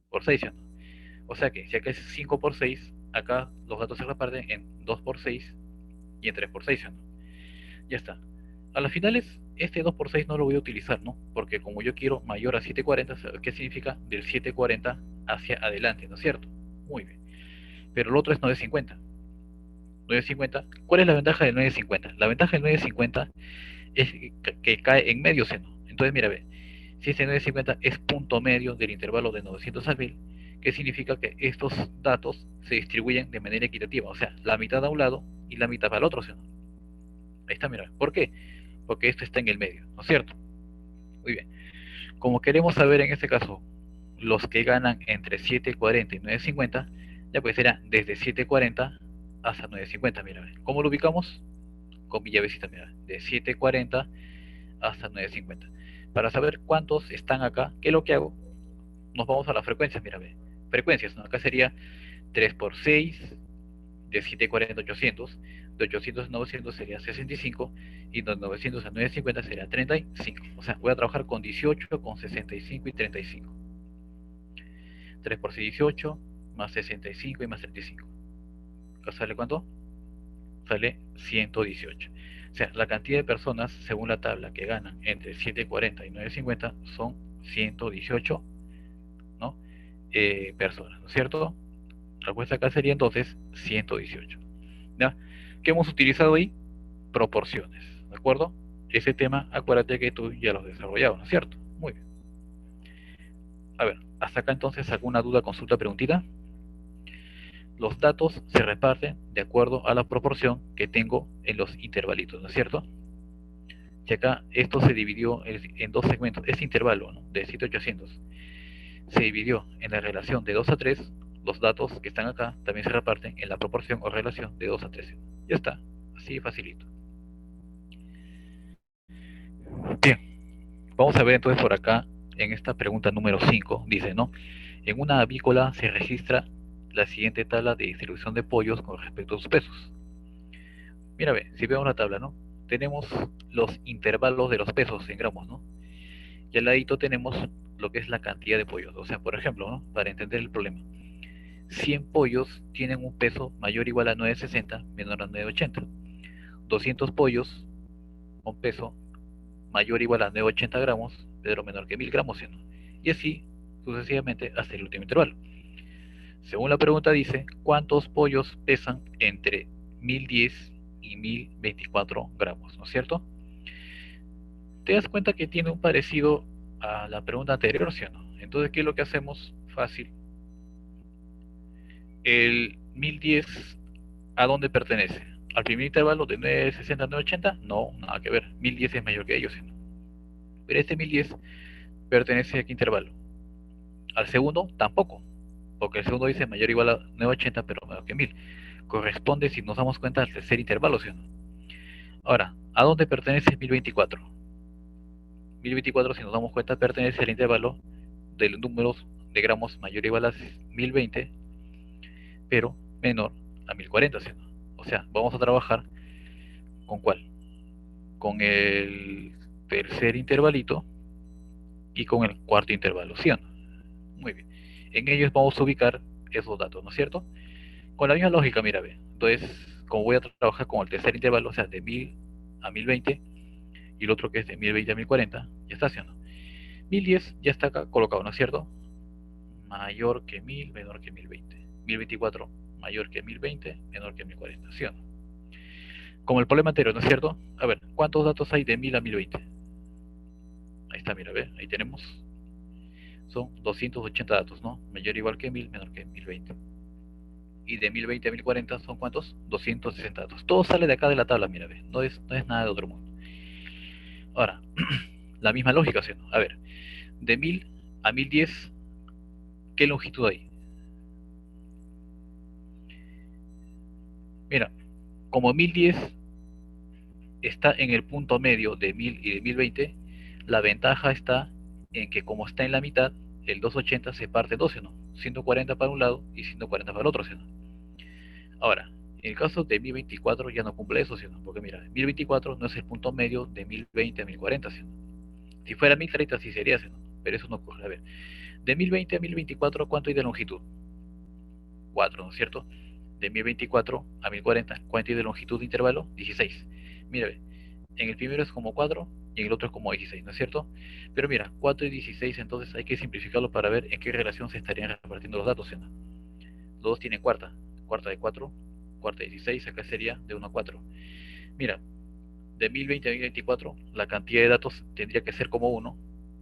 Por 6, ¿sí? O sea que si acá es 5 por 6, acá los datos se reparten en 2 por 6 y en 3 por 6, ¿sí? Ya está. A las finales, este 2 por 6 no lo voy a utilizar, ¿no? Porque como yo quiero mayor a 740, ¿qué significa? Del 740 hacia adelante, ¿no es cierto? Muy bien. Pero el otro es 950. 950, ¿cuál es la ventaja del 950? La ventaja del 950 es que cae en medio seno. Entonces, mira, ve, si este 950 es punto medio del intervalo de 900 a 1000, ¿qué significa? Que estos datos se distribuyen de manera equitativa, o sea, la mitad a un lado y la mitad para el otro seno. Ahí está, mira. ¿Por qué? Porque esto está en el medio, ¿no es cierto? Muy bien. Como queremos saber en este caso los que ganan entre 740 y 950, ya pues será desde 740 hasta 950, mira, ¿cómo lo ubicamos? Con mi llavecita, mira, de 740 hasta 950. Para saber cuántos están acá, ¿qué es lo que hago? Nos vamos a las frecuencias, mira, frecuencias, ¿no? Acá sería 3 por 6, de 740 a 800, de 800 a 900 sería 65, y de 900 a 950 sería 35. O sea, voy a trabajar con 18, con 65 y 35. 3 por 6, 18, más 65 y más 35. ¿Acá sale cuánto? Sale 118. O sea, la cantidad de personas, según la tabla, que ganan entre 740 y 950 son 118, ¿no? Personas, ¿no es cierto? La respuesta acá sería entonces 118. ¿Ya? ¿Qué hemos utilizado ahí? Proporciones, ¿de acuerdo? Ese tema, acuérdate que tú ya lo has desarrollado, ¿no es cierto? Muy bien. A ver, hasta acá entonces, ¿alguna duda, consulta, preguntita? Los datos se reparten de acuerdo a la proporción que tengo en los intervalitos, ¿no es cierto? Y acá esto se dividió en dos segmentos, este intervalo, ¿no? De 7 a 800 se dividió en la relación de 2 a 3, los datos que están acá también se reparten en la proporción o relación de 2 a 3. Ya está, así facilito. Bien, vamos a ver entonces por acá, en esta pregunta número 5, dice, ¿no? En una avícola se registra la siguiente tabla de distribución de pollos con respecto a sus pesos. Mira, ve, si vemos la tabla, ¿no? Tenemos los intervalos de los pesos en gramos, ¿no? Y al ladito tenemos lo que es la cantidad de pollos. O sea, por ejemplo, ¿no? Para entender el problema. 100 pollos tienen un peso mayor o igual a 960 menor a 980. 200 pollos con peso mayor o igual a 980 gramos, pero menor que 1000 gramos, ¿no? Y así sucesivamente hasta el último intervalo. Según la pregunta dice, ¿cuántos pollos pesan entre 1010 y 1024 gramos? ¿No es cierto? Te das cuenta que tiene un parecido a la pregunta anterior, ¿sí o no? Entonces, ¿qué es lo que hacemos? Fácil. El 1010, ¿a dónde pertenece? ¿Al primer intervalo de 960 a 980? No, nada que ver. 1010 es mayor que ellos, ¿sí? Pero este 1010 pertenece a qué intervalo. Al segundo, tampoco, porque el segundo dice mayor o igual a 980, pero menor que 1000. Corresponde, si nos damos cuenta, al tercer intervalo, ¿sí o no? Ahora, ¿a dónde pertenece 1024? 1024, si nos damos cuenta, pertenece al intervalo de los números de gramos mayor o igual a 1020, pero menor a 1040, ¿sí o no? O sea, vamos a trabajar ¿con cuál? Con el tercer intervalito y con el cuarto intervalo, ¿sí o no? Muy bien. En ellos vamos a ubicar esos datos, ¿no es cierto? Con la misma lógica, mira, ve. Entonces, como voy a trabajar con el tercer intervalo, o sea, de 1000 a 1020, y el otro que es de 1020 a 1040, ya está, ¿sí o no? 1010 ya está acá colocado, ¿no es cierto? Mayor que 1000, menor que 1020. 1024, mayor que 1020, menor que 1040, ¿sí o no? Como el problema anterior, ¿no es cierto? A ver, ¿cuántos datos hay de 1000 a 1020? Ahí está, mira, ve, ahí tenemos. Son 280 datos, ¿no? Mayor o igual que 1000, menor que 1020. Y de 1020 a 1040 son ¿cuántos? 260 datos. Todo sale de acá de la tabla, mira, ve. No es nada de otro mundo. Ahora, la misma lógica, ¿sí? A ver, de 1000 a 1010, ¿qué longitud hay? Mira, como 1010 está en el punto medio de 1000 y de 1020, la ventaja está en que como está en la mitad, el 280 se parte en 12, ¿no? 140 para un lado y 140 para el otro, ¿sí? Ahora, en el caso de 1024 ya no cumple eso, ¿sí? Porque mira, 1024 no es el punto medio de 1020 a 1040, ¿sí? Si fuera 1030 sí sería, ¿sí? Pero eso no ocurre. A ver, de 1020 a 1024, ¿cuánto hay de longitud? 4, ¿no es cierto? De 1024 a 1040, ¿cuánto hay de longitud de intervalo? 16. Mira, en el primero es como 4 y en el otro es como 16, ¿no es cierto? Pero mira, 4 y 16, entonces hay que simplificarlo para ver en qué relación se estarían repartiendo los datos, ¿sí? Los dos tienen cuarta, cuarta de 4, cuarta de 16, acá sería de 1 a 4. Mira, de 1020 a 1024 la cantidad de datos tendría que ser como 1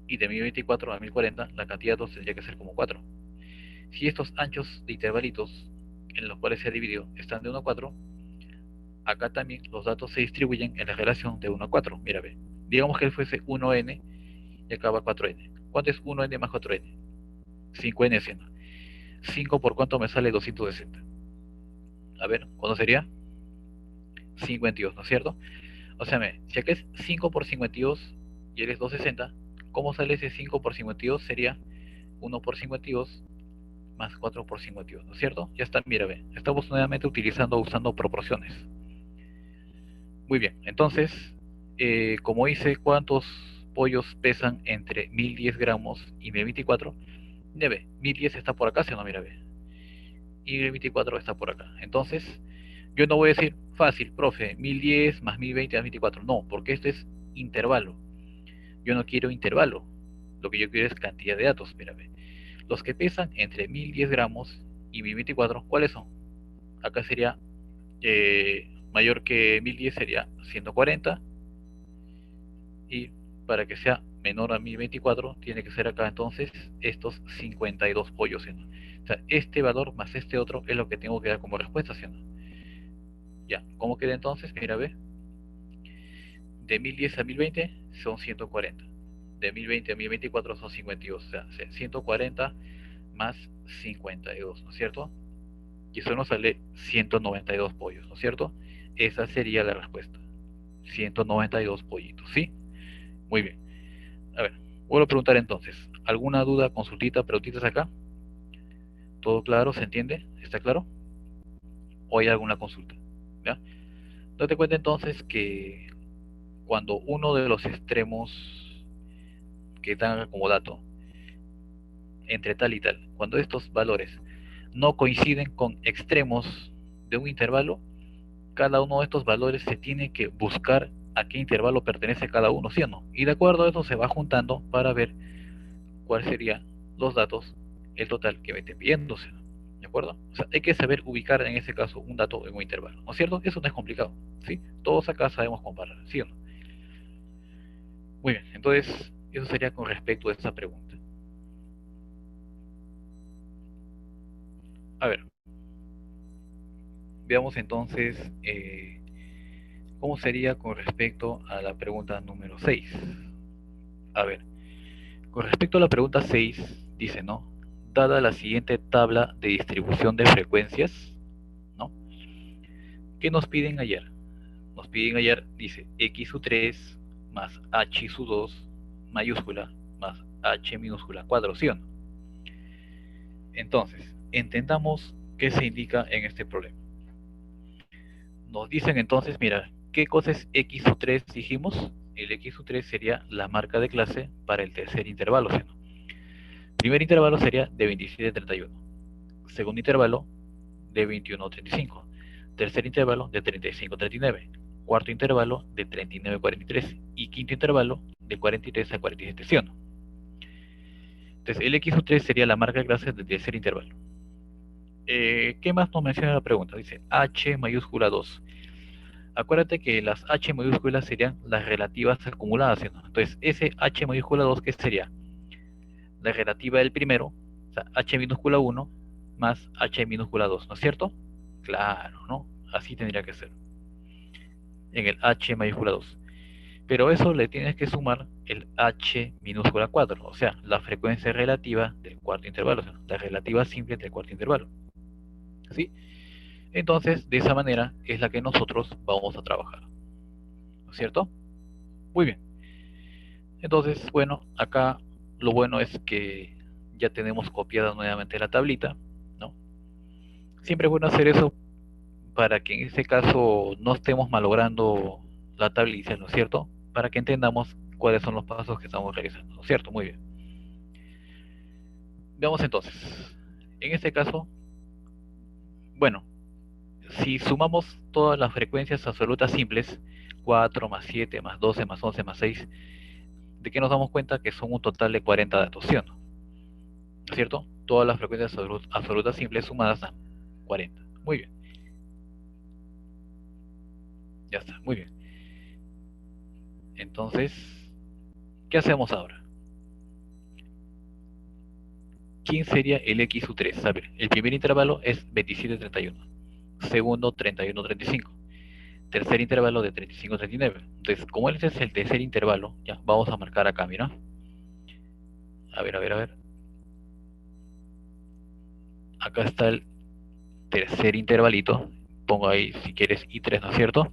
y de 1024 a 1040 la cantidad de datos tendría que ser como 4. Si estos anchos de intervalitos en los cuales se ha dividido están de 1 a 4, acá también los datos se distribuyen en la relación de 1 a 4. Mira, ve, digamos que fuese 1n y acá va 4n. ¿Cuánto es 1n más 4n? 5n haciendo. 5 por cuánto me sale 260. A ver, ¿cuándo sería? 52, ¿no es cierto? O sea, si acá es 5 por 52 y él es 260, ¿cómo sale ese 5 por 52? Sería 1 por 52 más 4 por 52, ¿no es cierto? Ya está, mira, ve. Estamos nuevamente usando proporciones. Muy bien, entonces, como dice cuántos pollos pesan entre 1010 gramos y 1024, ya ve, 1010 está por acá, ¿sí o no? Mira, ve. Y 1024 está por acá. Entonces, yo no voy a decir fácil, profe, 1010 más 1020 más 24. No, porque este es intervalo. Yo no quiero intervalo. Lo que yo quiero es cantidad de datos. Mírame. Los que pesan entre 1010 gramos y 1024, ¿cuáles son? Acá sería mayor que 1010 sería 140. Y para que sea menor a 1024, tiene que ser acá entonces estos 52 pollos. ¿Sí? O sea, este valor más este otro es lo que tengo que dar como respuesta. ¿Sí? Ya, ¿cómo queda entonces? Mira, ve. De 1010 a 1020 son 140. De 1020 a 1024 son 52. O sea, 140 más 52, ¿no es cierto? Y eso nos sale 192 pollos, ¿no es cierto? Esa sería la respuesta. 192 pollitos, ¿sí? Muy bien. A ver, vuelvo a preguntar entonces. ¿Alguna duda, consultita, preguntitas acá? ¿Todo claro? ¿Se entiende? ¿Está claro? ¿O hay alguna consulta? ¿Ya? Date cuenta entonces que cuando uno de los extremos que dan como dato entre tal y tal, cuando estos valores no coinciden con extremos de un intervalo, cada uno de estos valores se tiene que buscar a qué intervalo pertenece cada uno, ¿sí o no? Y de acuerdo a eso se va juntando para ver cuál serían los datos, el total que me estén pidiéndose, ¿de acuerdo? O sea, hay que saber ubicar en ese caso un dato en un intervalo, ¿no es cierto? Eso no es complicado, ¿sí? Todos acá sabemos comparar, ¿sí o no? Muy bien, entonces eso sería con respecto a esta pregunta. A ver, veamos entonces cómo sería con respecto a la pregunta número 6. A ver, con respecto a la pregunta 6, dice, ¿no? Dada la siguiente tabla de distribución de frecuencias, ¿no? ¿Qué nos piden hallar? Nos piden hallar, dice, x sub 3 más h sub 2 mayúscula más h minúscula cuadro, ¿sí o no? Entonces, entendamos qué se indica en este problema. Nos dicen entonces, mira, ¿qué cosa es x sub 3 dijimos? El x sub 3 sería la marca de clase para el tercer intervalo, ¿sí o no? Primer intervalo sería de 27 a 31. Segundo intervalo de 21 a 35. Tercer intervalo de 35 a 39. Cuarto intervalo de 39 a 43. Y quinto intervalo de 43 a 47. ¿Sí o no? Entonces el x3 sería la marca de clase del tercer intervalo. ¿Qué más nos menciona la pregunta? Dice h mayúscula 2. Acuérdate que las h mayúsculas serían las relativas acumuladas, ¿sí o no? Entonces ese h mayúscula 2, ¿qué sería? La relativa del primero, o sea, h minúscula 1 más h minúscula 2, ¿no es cierto? Claro, ¿no? Así tendría que ser. En el h mayúscula 2. Pero eso le tienes que sumar el h minúscula 4, o sea, la frecuencia relativa del cuarto intervalo, o sea, la relativa simple del cuarto intervalo. ¿Sí? Entonces, de esa manera es la que nosotros vamos a trabajar. ¿No es cierto? Muy bien. Entonces, bueno, acá lo bueno es que ya tenemos copiada nuevamente la tablita, ¿no? Siempre es bueno hacer eso para que en este caso no estemos malogrando la tablilla, ¿no es cierto? Para que entendamos cuáles son los pasos que estamos realizando, ¿no es cierto? Muy bien. Veamos entonces. En este caso, bueno, si sumamos todas las frecuencias absolutas simples, 4 más 7 más 12 más 11 más 6, ¿de qué nos damos cuenta? Que son un total de 40 datos, ¿sí o no? ¿No es cierto? Todas las frecuencias absolutas simples sumadas a 40. Muy bien. Ya está, muy bien. Entonces, ¿qué hacemos ahora? ¿Quién sería el x3? A ver, el primer intervalo es 27-31. Segundo, 31-35. Tercer intervalo de 35-39. Entonces, como ese es el tercer intervalo, ya, vamos a marcar acá, mira. A ver, a ver, a ver. Acá está el tercer intervalito. pongo ahí si quieres I3, ¿no es cierto?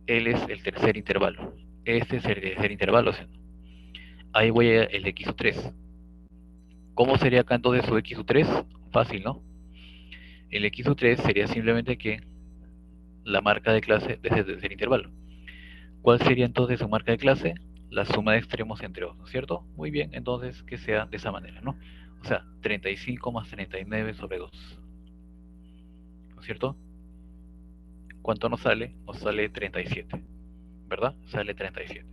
Él es el tercer intervalo. Este es el tercer intervalo, ¿sí? Ahí voy a el x3. ¿Cómo sería acá entonces su x3? Fácil, ¿no? El x3 sería simplemente que la marca de clase de ese tercer intervalo. ¿Cuál sería entonces su marca de clase? La suma de extremos entre 2, ¿no es cierto? Muy bien, entonces que sea de esa manera, ¿no? O sea, 35 más 39 sobre 2, ¿no es cierto? ¿Cuánto nos sale? Nos sale 37, ¿verdad? Sale 37.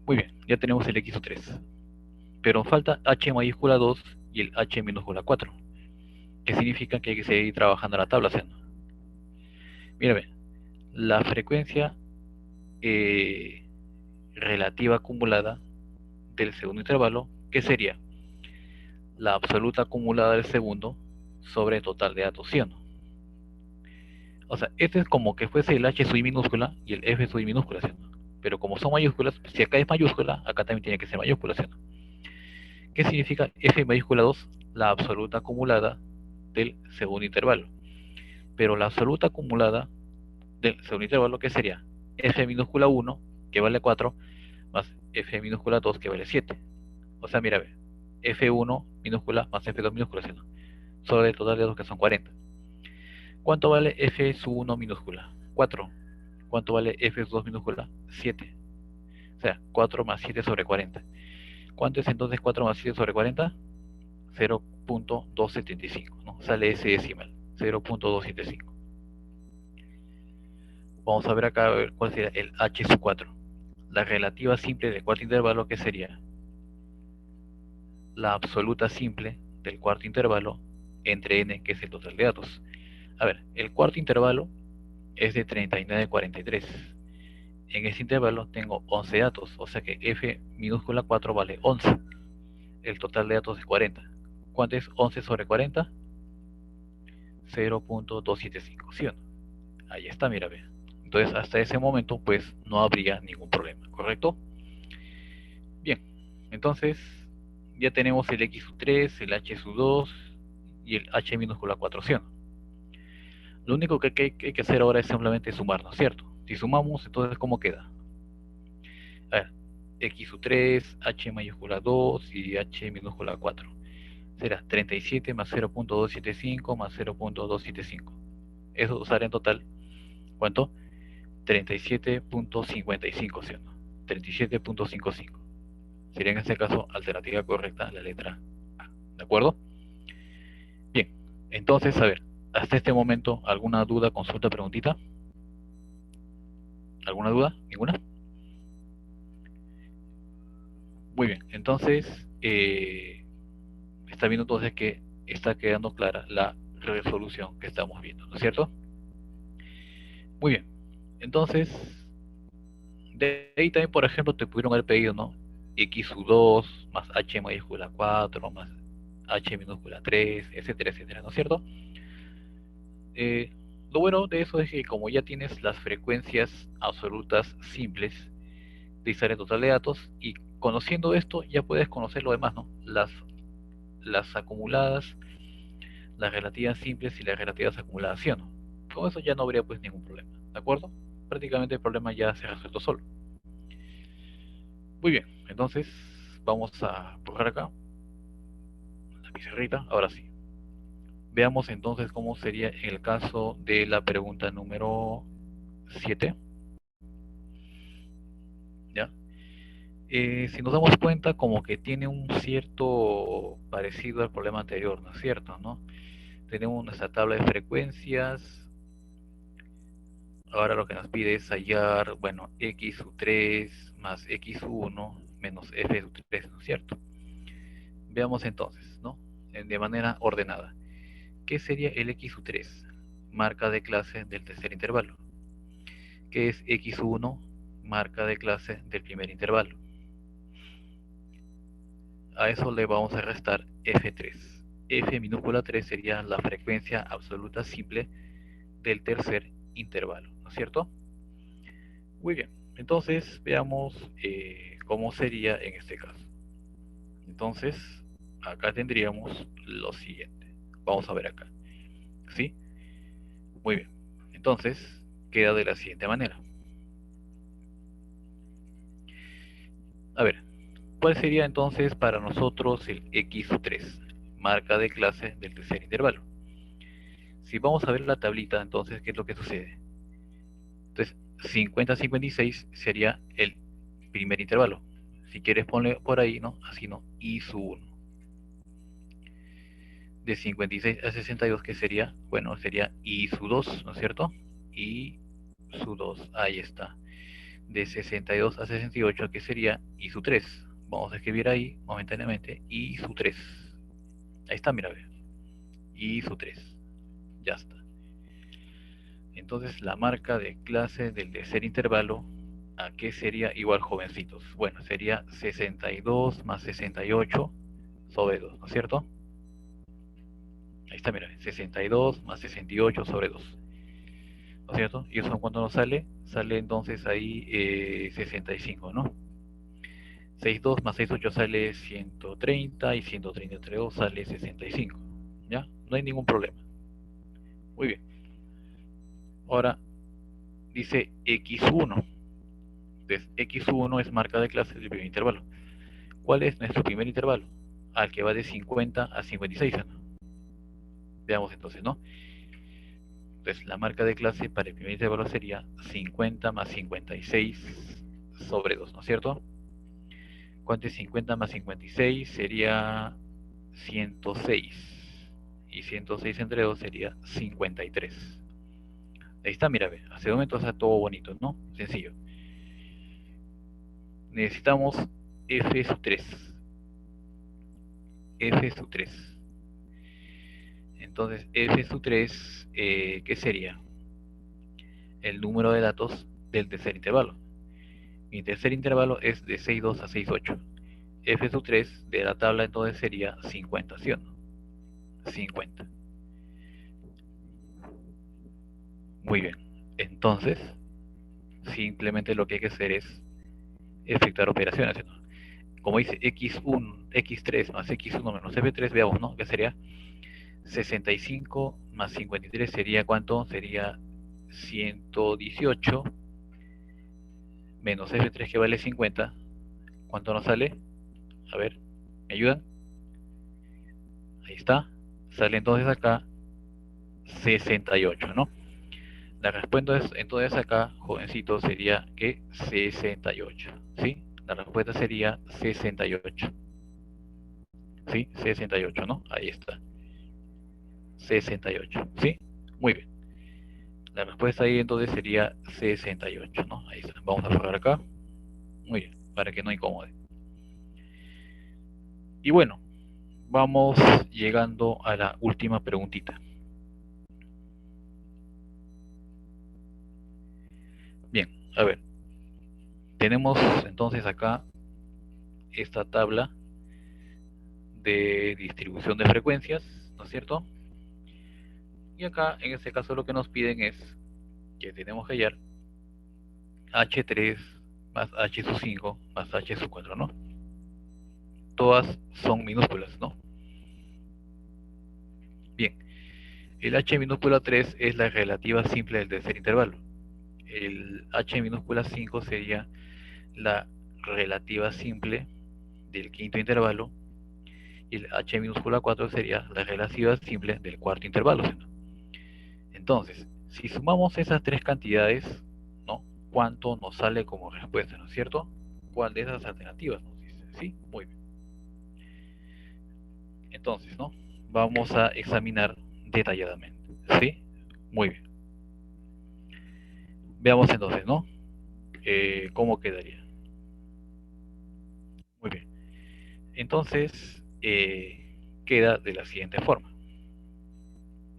Muy bien, ya tenemos el x3. Pero falta h mayúscula 2 y el h minúscula 4, que significa que hay que seguir trabajando la tabla, ¿sí? Mira, la frecuencia eh, relativa acumulada del segundo intervalo, ¿qué sería? La absoluta acumulada del segundo sobre el total de datos, ¿sí o no? O sea, este es como que fuese el h sub minúscula y el f sub minúscula, ¿sí o no? Pero como son mayúsculas, si acá es mayúscula, acá también tiene que ser mayúscula, ¿sí o no? ¿Qué significa f mayúscula 2? La absoluta acumulada del segundo intervalo. Pero la absoluta acumulada del segundo intervalo, ¿qué sería? F minúscula 1, que vale 4, más F minúscula 2, que vale 7. O sea, mira, F1 minúscula más F2 minúscula, ¿sí? Sobre el total de datos que son 40. ¿Cuánto vale F sub 1 minúscula? 4. ¿Cuánto vale F sub 2 minúscula? 7. O sea, 4 más 7 sobre 40. ¿Cuánto es entonces 4 más 7 sobre 40? 0.275, ¿no? Sale ese decimal, 0.275. Vamos a ver acá a ver cuál sería el h sub 4. La relativa simple del cuarto intervalo, que sería la absoluta simple del cuarto intervalo entre n, que es el total de datos. A ver, el cuarto intervalo es de 39,43. En este intervalo tengo 11 datos, o sea que f minúscula 4 vale 11. El total de datos es 40. ¿Cuánto es 11 sobre 40? 0.275, ¿sí o no? Ahí está, mira, ve. Entonces, hasta ese momento, pues, no habría ningún problema, ¿correcto? Bien, entonces, ya tenemos el x3, el h2 y el h minúscula 4, ¿sí o no? Lo único que hay que hacer ahora es simplemente sumar, ¿no es cierto? Si sumamos, entonces, ¿cómo queda? A ver, x3, h mayúscula 2 y h minúscula 4. Será 37 más 0.275 más 0.275. Eso sale en total, ¿cuánto? 37.55, ¿sí o no? 37.55. Sería en este caso alternativa correcta la letra A. ¿De acuerdo? Bien, entonces, a ver, hasta este momento, ¿alguna duda, consulta, preguntita? ¿Alguna duda? ¿Ninguna? Muy bien, entonces, está viendo entonces que está quedando clara la resolución que estamos viendo, ¿no es cierto? Muy bien, entonces, de ahí también, por ejemplo, te pudieron haber pedido, ¿no? X sub 2 más H mayúscula 4 más H minúscula 3, etcétera, etcétera, ¿no es cierto? Eh, lo bueno de eso es que como ya tienes las frecuencias absolutas simples de el total de datos, y conociendo esto ya puedes conocer lo demás, ¿no? Las acumuladas, las relativas simples y las relativas acumuladas, ¿sí o no? Con eso ya no habría pues ningún problema, ¿de acuerdo? Prácticamente el problema ya se ha resuelto solo. Muy bien, entonces vamos a borrar acá la pizarrita, ahora sí. Veamos entonces cómo sería en el caso de la pregunta número 7. ¿Ya? Si nos damos cuenta, como que tiene un cierto parecido al problema anterior, ¿no es cierto? ¿No? Tenemos nuestra tabla de frecuencias. Ahora lo que nos pide es hallar, bueno, x3 más x1 menos f3, ¿no es cierto? Veamos entonces, ¿no? De manera ordenada. ¿Qué sería el x3? Marca de clase del tercer intervalo. ¿Qué es x1? Marca de clase del primer intervalo. A eso le vamos a restar f3. F minúscula 3 sería la frecuencia absoluta simple del tercer intervalo, ¿no es cierto? Muy bien, entonces veamos cómo sería en este caso. Entonces, acá tendríamos lo siguiente. Vamos a ver acá. ¿Sí? Muy bien. Entonces, queda de la siguiente manera. A ver, ¿cuál sería entonces para nosotros el x3? Marca de clase del tercer intervalo. Si vamos a ver la tablita, entonces, ¿qué es lo que sucede? Entonces, 50-56 sería el primer intervalo. Si quieres ponle por ahí, ¿no? Así, ¿no? I sub 1. De 56 a 62, ¿qué sería? Bueno, sería I sub 2, ¿no es cierto? I sub 2, ahí está. De 62 a 68, ¿qué sería? I sub 3. Vamos a escribir ahí momentáneamente I sub 3. Ahí está, mira, ve. I sub 3. Ya está. Entonces, la marca de clase del tercer intervalo, ¿a qué sería igual, jovencitos? Bueno, sería 62 más 68 sobre 2, ¿no es cierto? Ahí está, mira, 62 más 68 sobre 2, ¿no es cierto? ¿Y eso cuánto nos sale? Sale entonces ahí 65, ¿no? 62 más 68 sale 130 y 130 entre 2 sale 65, ¿ya? No hay ningún problema. Muy bien. Ahora dice x1. Entonces, x1 es marca de clase del primer intervalo. ¿Cuál es nuestro primer intervalo? Al que va de 50 a 56, ¿no? Veamos entonces, ¿no? Entonces, la marca de clase para el primer intervalo sería 50 más 56 sobre 2, ¿no es cierto? ¿Cuánto es 50 más 56? Sería 106. Y 106 entre 2 sería 53. Ahí está, mira, ve. Hace un momento está todo bonito, ¿no? Sencillo. Necesitamos f sub 3. F sub 3. Entonces, f sub 3, ¿qué sería? El número de datos del tercer intervalo. Mi tercer intervalo es de 62 a 68. F sub 3 de la tabla entonces sería 50, ¿sí o no? 50. Muy bien. Entonces, simplemente lo que hay que hacer es efectuar operaciones, ¿no? Como dice x1, x3 más x1 menos f3, veamos, ¿no? Que sería 65 más 53 sería ¿cuánto? Sería 118 menos f3 que vale 50. ¿Cuánto nos sale? A ver, ¿me ayudan? Ahí está. Sale entonces acá 68, ¿no? La respuesta es, entonces acá, jovencito, sería que 68, ¿sí? La respuesta sería 68, ¿sí? 68, ¿no? Ahí está. 68, ¿sí? Muy bien. La respuesta ahí entonces sería 68, ¿no? Ahí está. Vamos a cerrar acá. Muy bien, para que no incomode. Y bueno, vamos llegando a la última preguntita. Bien, a ver. Tenemos entonces acá esta tabla de distribución de frecuencias, ¿no es cierto? Y acá, en este caso, lo que nos piden es que tenemos que hallar H3 más H sub 5 más H sub 4, ¿no? Todas son minúsculas, ¿no? Bien, el H minúscula 3 es la relativa simple del tercer intervalo. El H minúscula 5 sería la relativa simple del quinto intervalo. Y el H minúscula 4 sería la relativa simple del cuarto intervalo, ¿no? Entonces, si sumamos esas tres cantidades, ¿no? ¿Cuánto nos sale como respuesta, ¿no es cierto? ¿Cuál de esas alternativas nos dice? ¿Sí? Muy bien. Entonces, ¿no? Vamos a examinar detalladamente. ¿Sí? Muy bien. Veamos entonces, ¿no? ¿Cómo quedaría? Muy bien. Entonces, queda de la siguiente forma.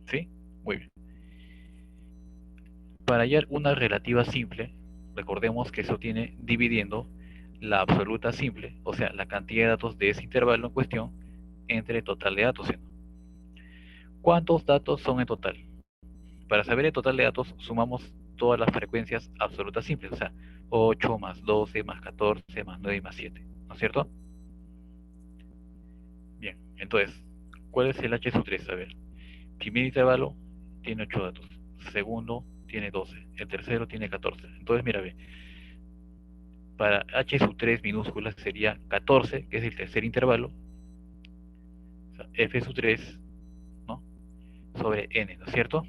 ¿Sí? Muy bien. Para hallar una relativa simple, recordemos que eso tiene dividiendo la absoluta simple, o sea, la cantidad de datos de ese intervalo en cuestión, entre el total de datos. ¿Cuántos datos son en total? Para saber el total de datos, sumamos todas las frecuencias absolutas simples, o sea, 8 más 12 más 14 más 9 más 7, ¿no es cierto? Bien, entonces, ¿cuál es el H sub 3? A ver, primer intervalo tiene 8 datos, segundo tiene 12, el tercero tiene 14. Entonces, mira, ve, para h sub 3 minúscula sería 14, que es el tercer intervalo, o sea, f sub 3, ¿no? Sobre n, ¿no es cierto?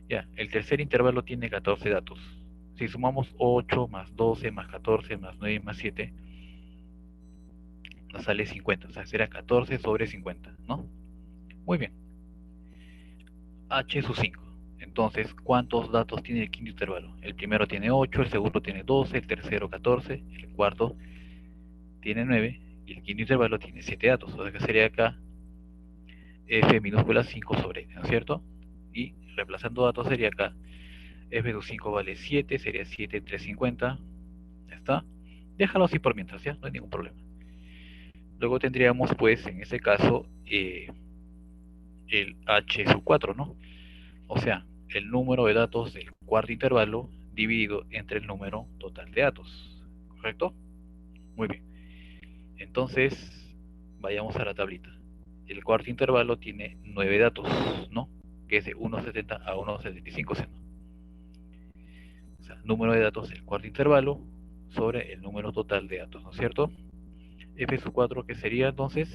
Ya, el tercer intervalo tiene 14 datos. Si sumamos 8 más 12 más 14 más 9 más 7, nos sale 50, o sea, será 14 sobre 50, ¿no? Muy bien. H sub 5. Entonces, ¿cuántos datos tiene el quinto intervalo? El primero tiene 8, el segundo tiene 12, el tercero 14, el cuarto tiene 9 y el quinto intervalo tiene 7 datos. O sea que sería acá f minúscula 5 sobre n, ¿no es cierto? Y reemplazando datos sería acá f sub 5 vale 7, sería 7 entre 50. Ya está. Déjalo así por mientras, ya, no hay ningún problema. Luego tendríamos, pues, en ese caso, el h sub 4, ¿no? O sea, el número de datos del cuarto intervalo dividido entre el número total de datos. ¿Correcto? Muy bien. Entonces, vayamos a la tablita. El cuarto intervalo tiene 9 datos, ¿no? Que es de 1,70 a 1,75, ¿no? O sea, número de datos del cuarto intervalo sobre el número total de datos, ¿no es cierto? F sub 4, que sería entonces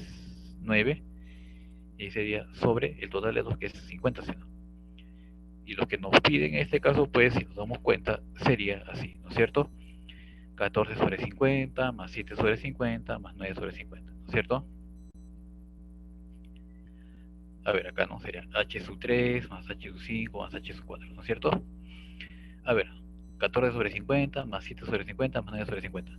9, y sería sobre el total de datos, que es 50, ¿no? Y lo que nos piden en este caso, pues, si nos damos cuenta, sería así, ¿no es cierto? 14 sobre 50, más 7 sobre 50, más 9 sobre 50, ¿no es cierto? A ver, acá no sería h sub 3 más h sub 5 más h sub 4, ¿no es cierto? A ver, 14 sobre 50 más 7 sobre 50 más 9 sobre 50.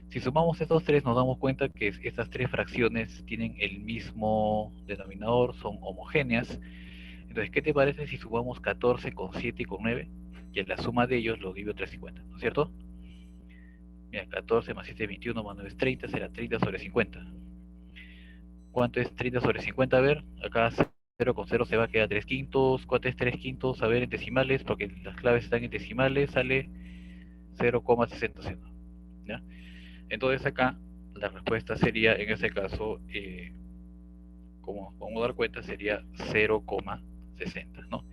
Si sumamos estos tres, nos damos cuenta que estas tres fracciones tienen el mismo denominador, son homogéneas. Entonces, ¿qué te parece si sumamos 14 con 7 y con 9? Y en la suma de ellos lo divido entre 50, ¿no es cierto? Mira, 14 más 7 es 21, más 9 es 30, será 30 sobre 50. ¿Cuánto es 30 sobre 50? A ver, acá 0 con 0 se va a quedar 3 quintos. ¿Cuánto es 3 quintos? A ver, en decimales, porque las claves están en decimales, sale 0,60. ¿Ya? Entonces acá la respuesta sería, en ese caso, como vamos a dar cuenta, sería 0,60, ¿no?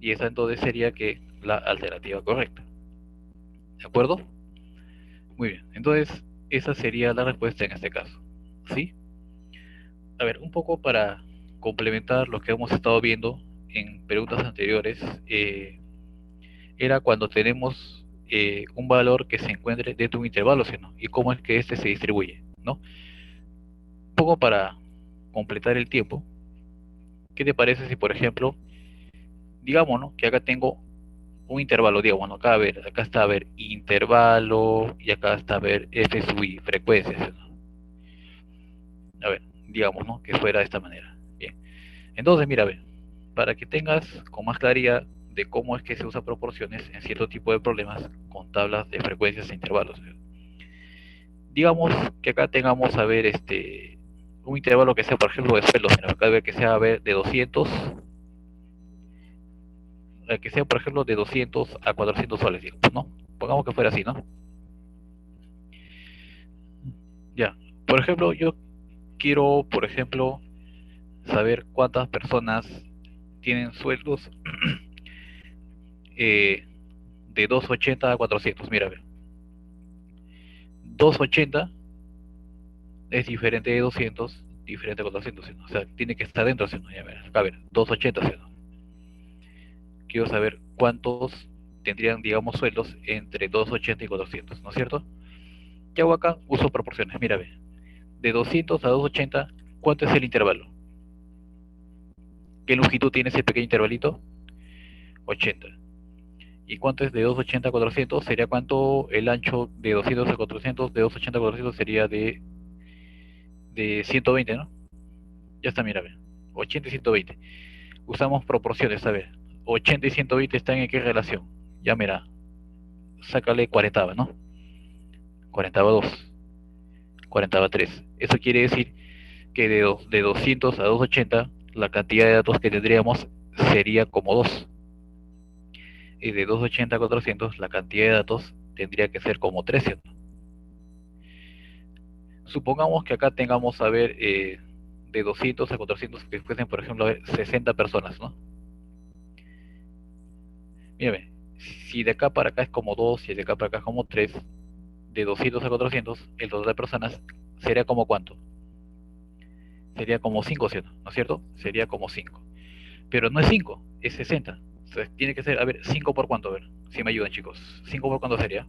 Y esa entonces sería que la alternativa correcta. ¿De acuerdo? Muy bien. Entonces, esa sería la respuesta en este caso. ¿Sí? A ver, un poco para complementar lo que hemos estado viendo en preguntas anteriores, era cuando tenemos un valor que se encuentre dentro de un intervalo, ¿no? Y cómo es que este se distribuye, ¿no? Un poco para completar el tiempo, ¿qué te parece si, por ejemplo, digamos, ¿no? Que acá tengo un intervalo, digamos, ¿no? Acá, a ver, acá está, a ver, intervalo, y acá está, a ver, f sub i, frecuencias, ¿no? A ver, digamos, ¿no? Que fuera de esta manera. Bien. Entonces, mira, a ver, para que tengas con más claridad de cómo es que se usa proporciones en cierto tipo de problemas con tablas de frecuencias e intervalos. Digamos que acá tengamos, a ver, un intervalo que sea, por ejemplo, de sueldos, mira, acá ver que sea, a ver, de 200, que sea, por ejemplo, de 200 a 400 soles, digamos, ¿no? Pongamos que fuera así, ¿no? Ya, por ejemplo, yo quiero, por ejemplo, saber cuántas personas tienen sueldos eh, de 280 a 400. Mira, a ver, 280 es diferente de 200, diferente de 400, ¿sí? O sea, tiene que estar dentro, ¿sí? Ya, a ver, 280, ¿sí? Quiero saber cuántos tendrían, digamos, sueldos entre 280 y 400, ¿no es cierto? ¿Qué hago acá? Uso proporciones, mira, ve. De 200 a 280, ¿cuánto es el intervalo? ¿Qué longitud tiene ese pequeño intervalito? 80. ¿Y cuánto es de 280 a 400? Sería cuánto el ancho de 200 a 400, de 280 a 400 sería de 120, ¿no? Ya está, mira, ve. 80 y 120. Usamos proporciones, a ver. 80 y 120 están en qué relación. Ya mira, sácale 40, ¿no? 42, 43. Eso quiere decir que de 200 a 280 la cantidad de datos que tendríamos sería como 2. Y de 280 a 400 la cantidad de datos tendría que ser como 13. Supongamos que acá tengamos, a ver, de 200 a 400 que fuesen, por ejemplo, a ver, 60 personas, ¿no? Mírame, si de acá para acá es como 2, si de acá para acá es como 3, de 200 a 400, el total de personas sería como ¿cuánto? Sería como 5, ¿cierto? ¿No es cierto? Sería como 5. Pero no es 5, es 60. Entonces tiene que ser, a ver, 5 por cuánto, a ver, si me ayudan chicos. 5 por cuánto sería?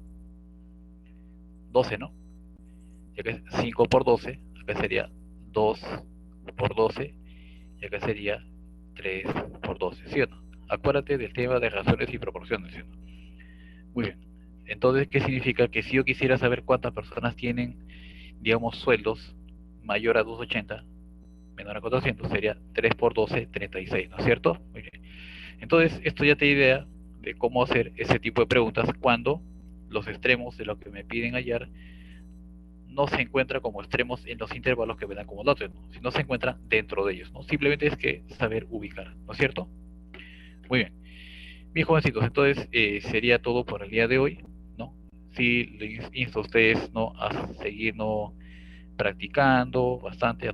12, ¿no? Ya que es 5 por 12, acá sería 2 por 12, y acá sería 3 por 12, ¿sí o no? Acuérdate del tema de razones y proporciones, ¿sí o no? Muy bien. Entonces, ¿qué significa? Que si yo quisiera saber cuántas personas tienen, digamos, sueldos mayor a 280, menor a 400, sería 3 por 12, 36, ¿no es cierto? Muy bien. Entonces, esto ya te da idea de cómo hacer ese tipo de preguntas cuando los extremos de lo que me piden hallar no se encuentra como extremos en los intervalos que me dan como datos, ¿no? Sino se encuentra dentro de ellos, ¿no? Simplemente es que saber ubicar, ¿no es cierto? Muy bien. Mis jovencitos, entonces sería todo por el día de hoy, ¿no? Sí, les insto a ustedes, ¿no? A seguir, ¿no? Practicando bastante, a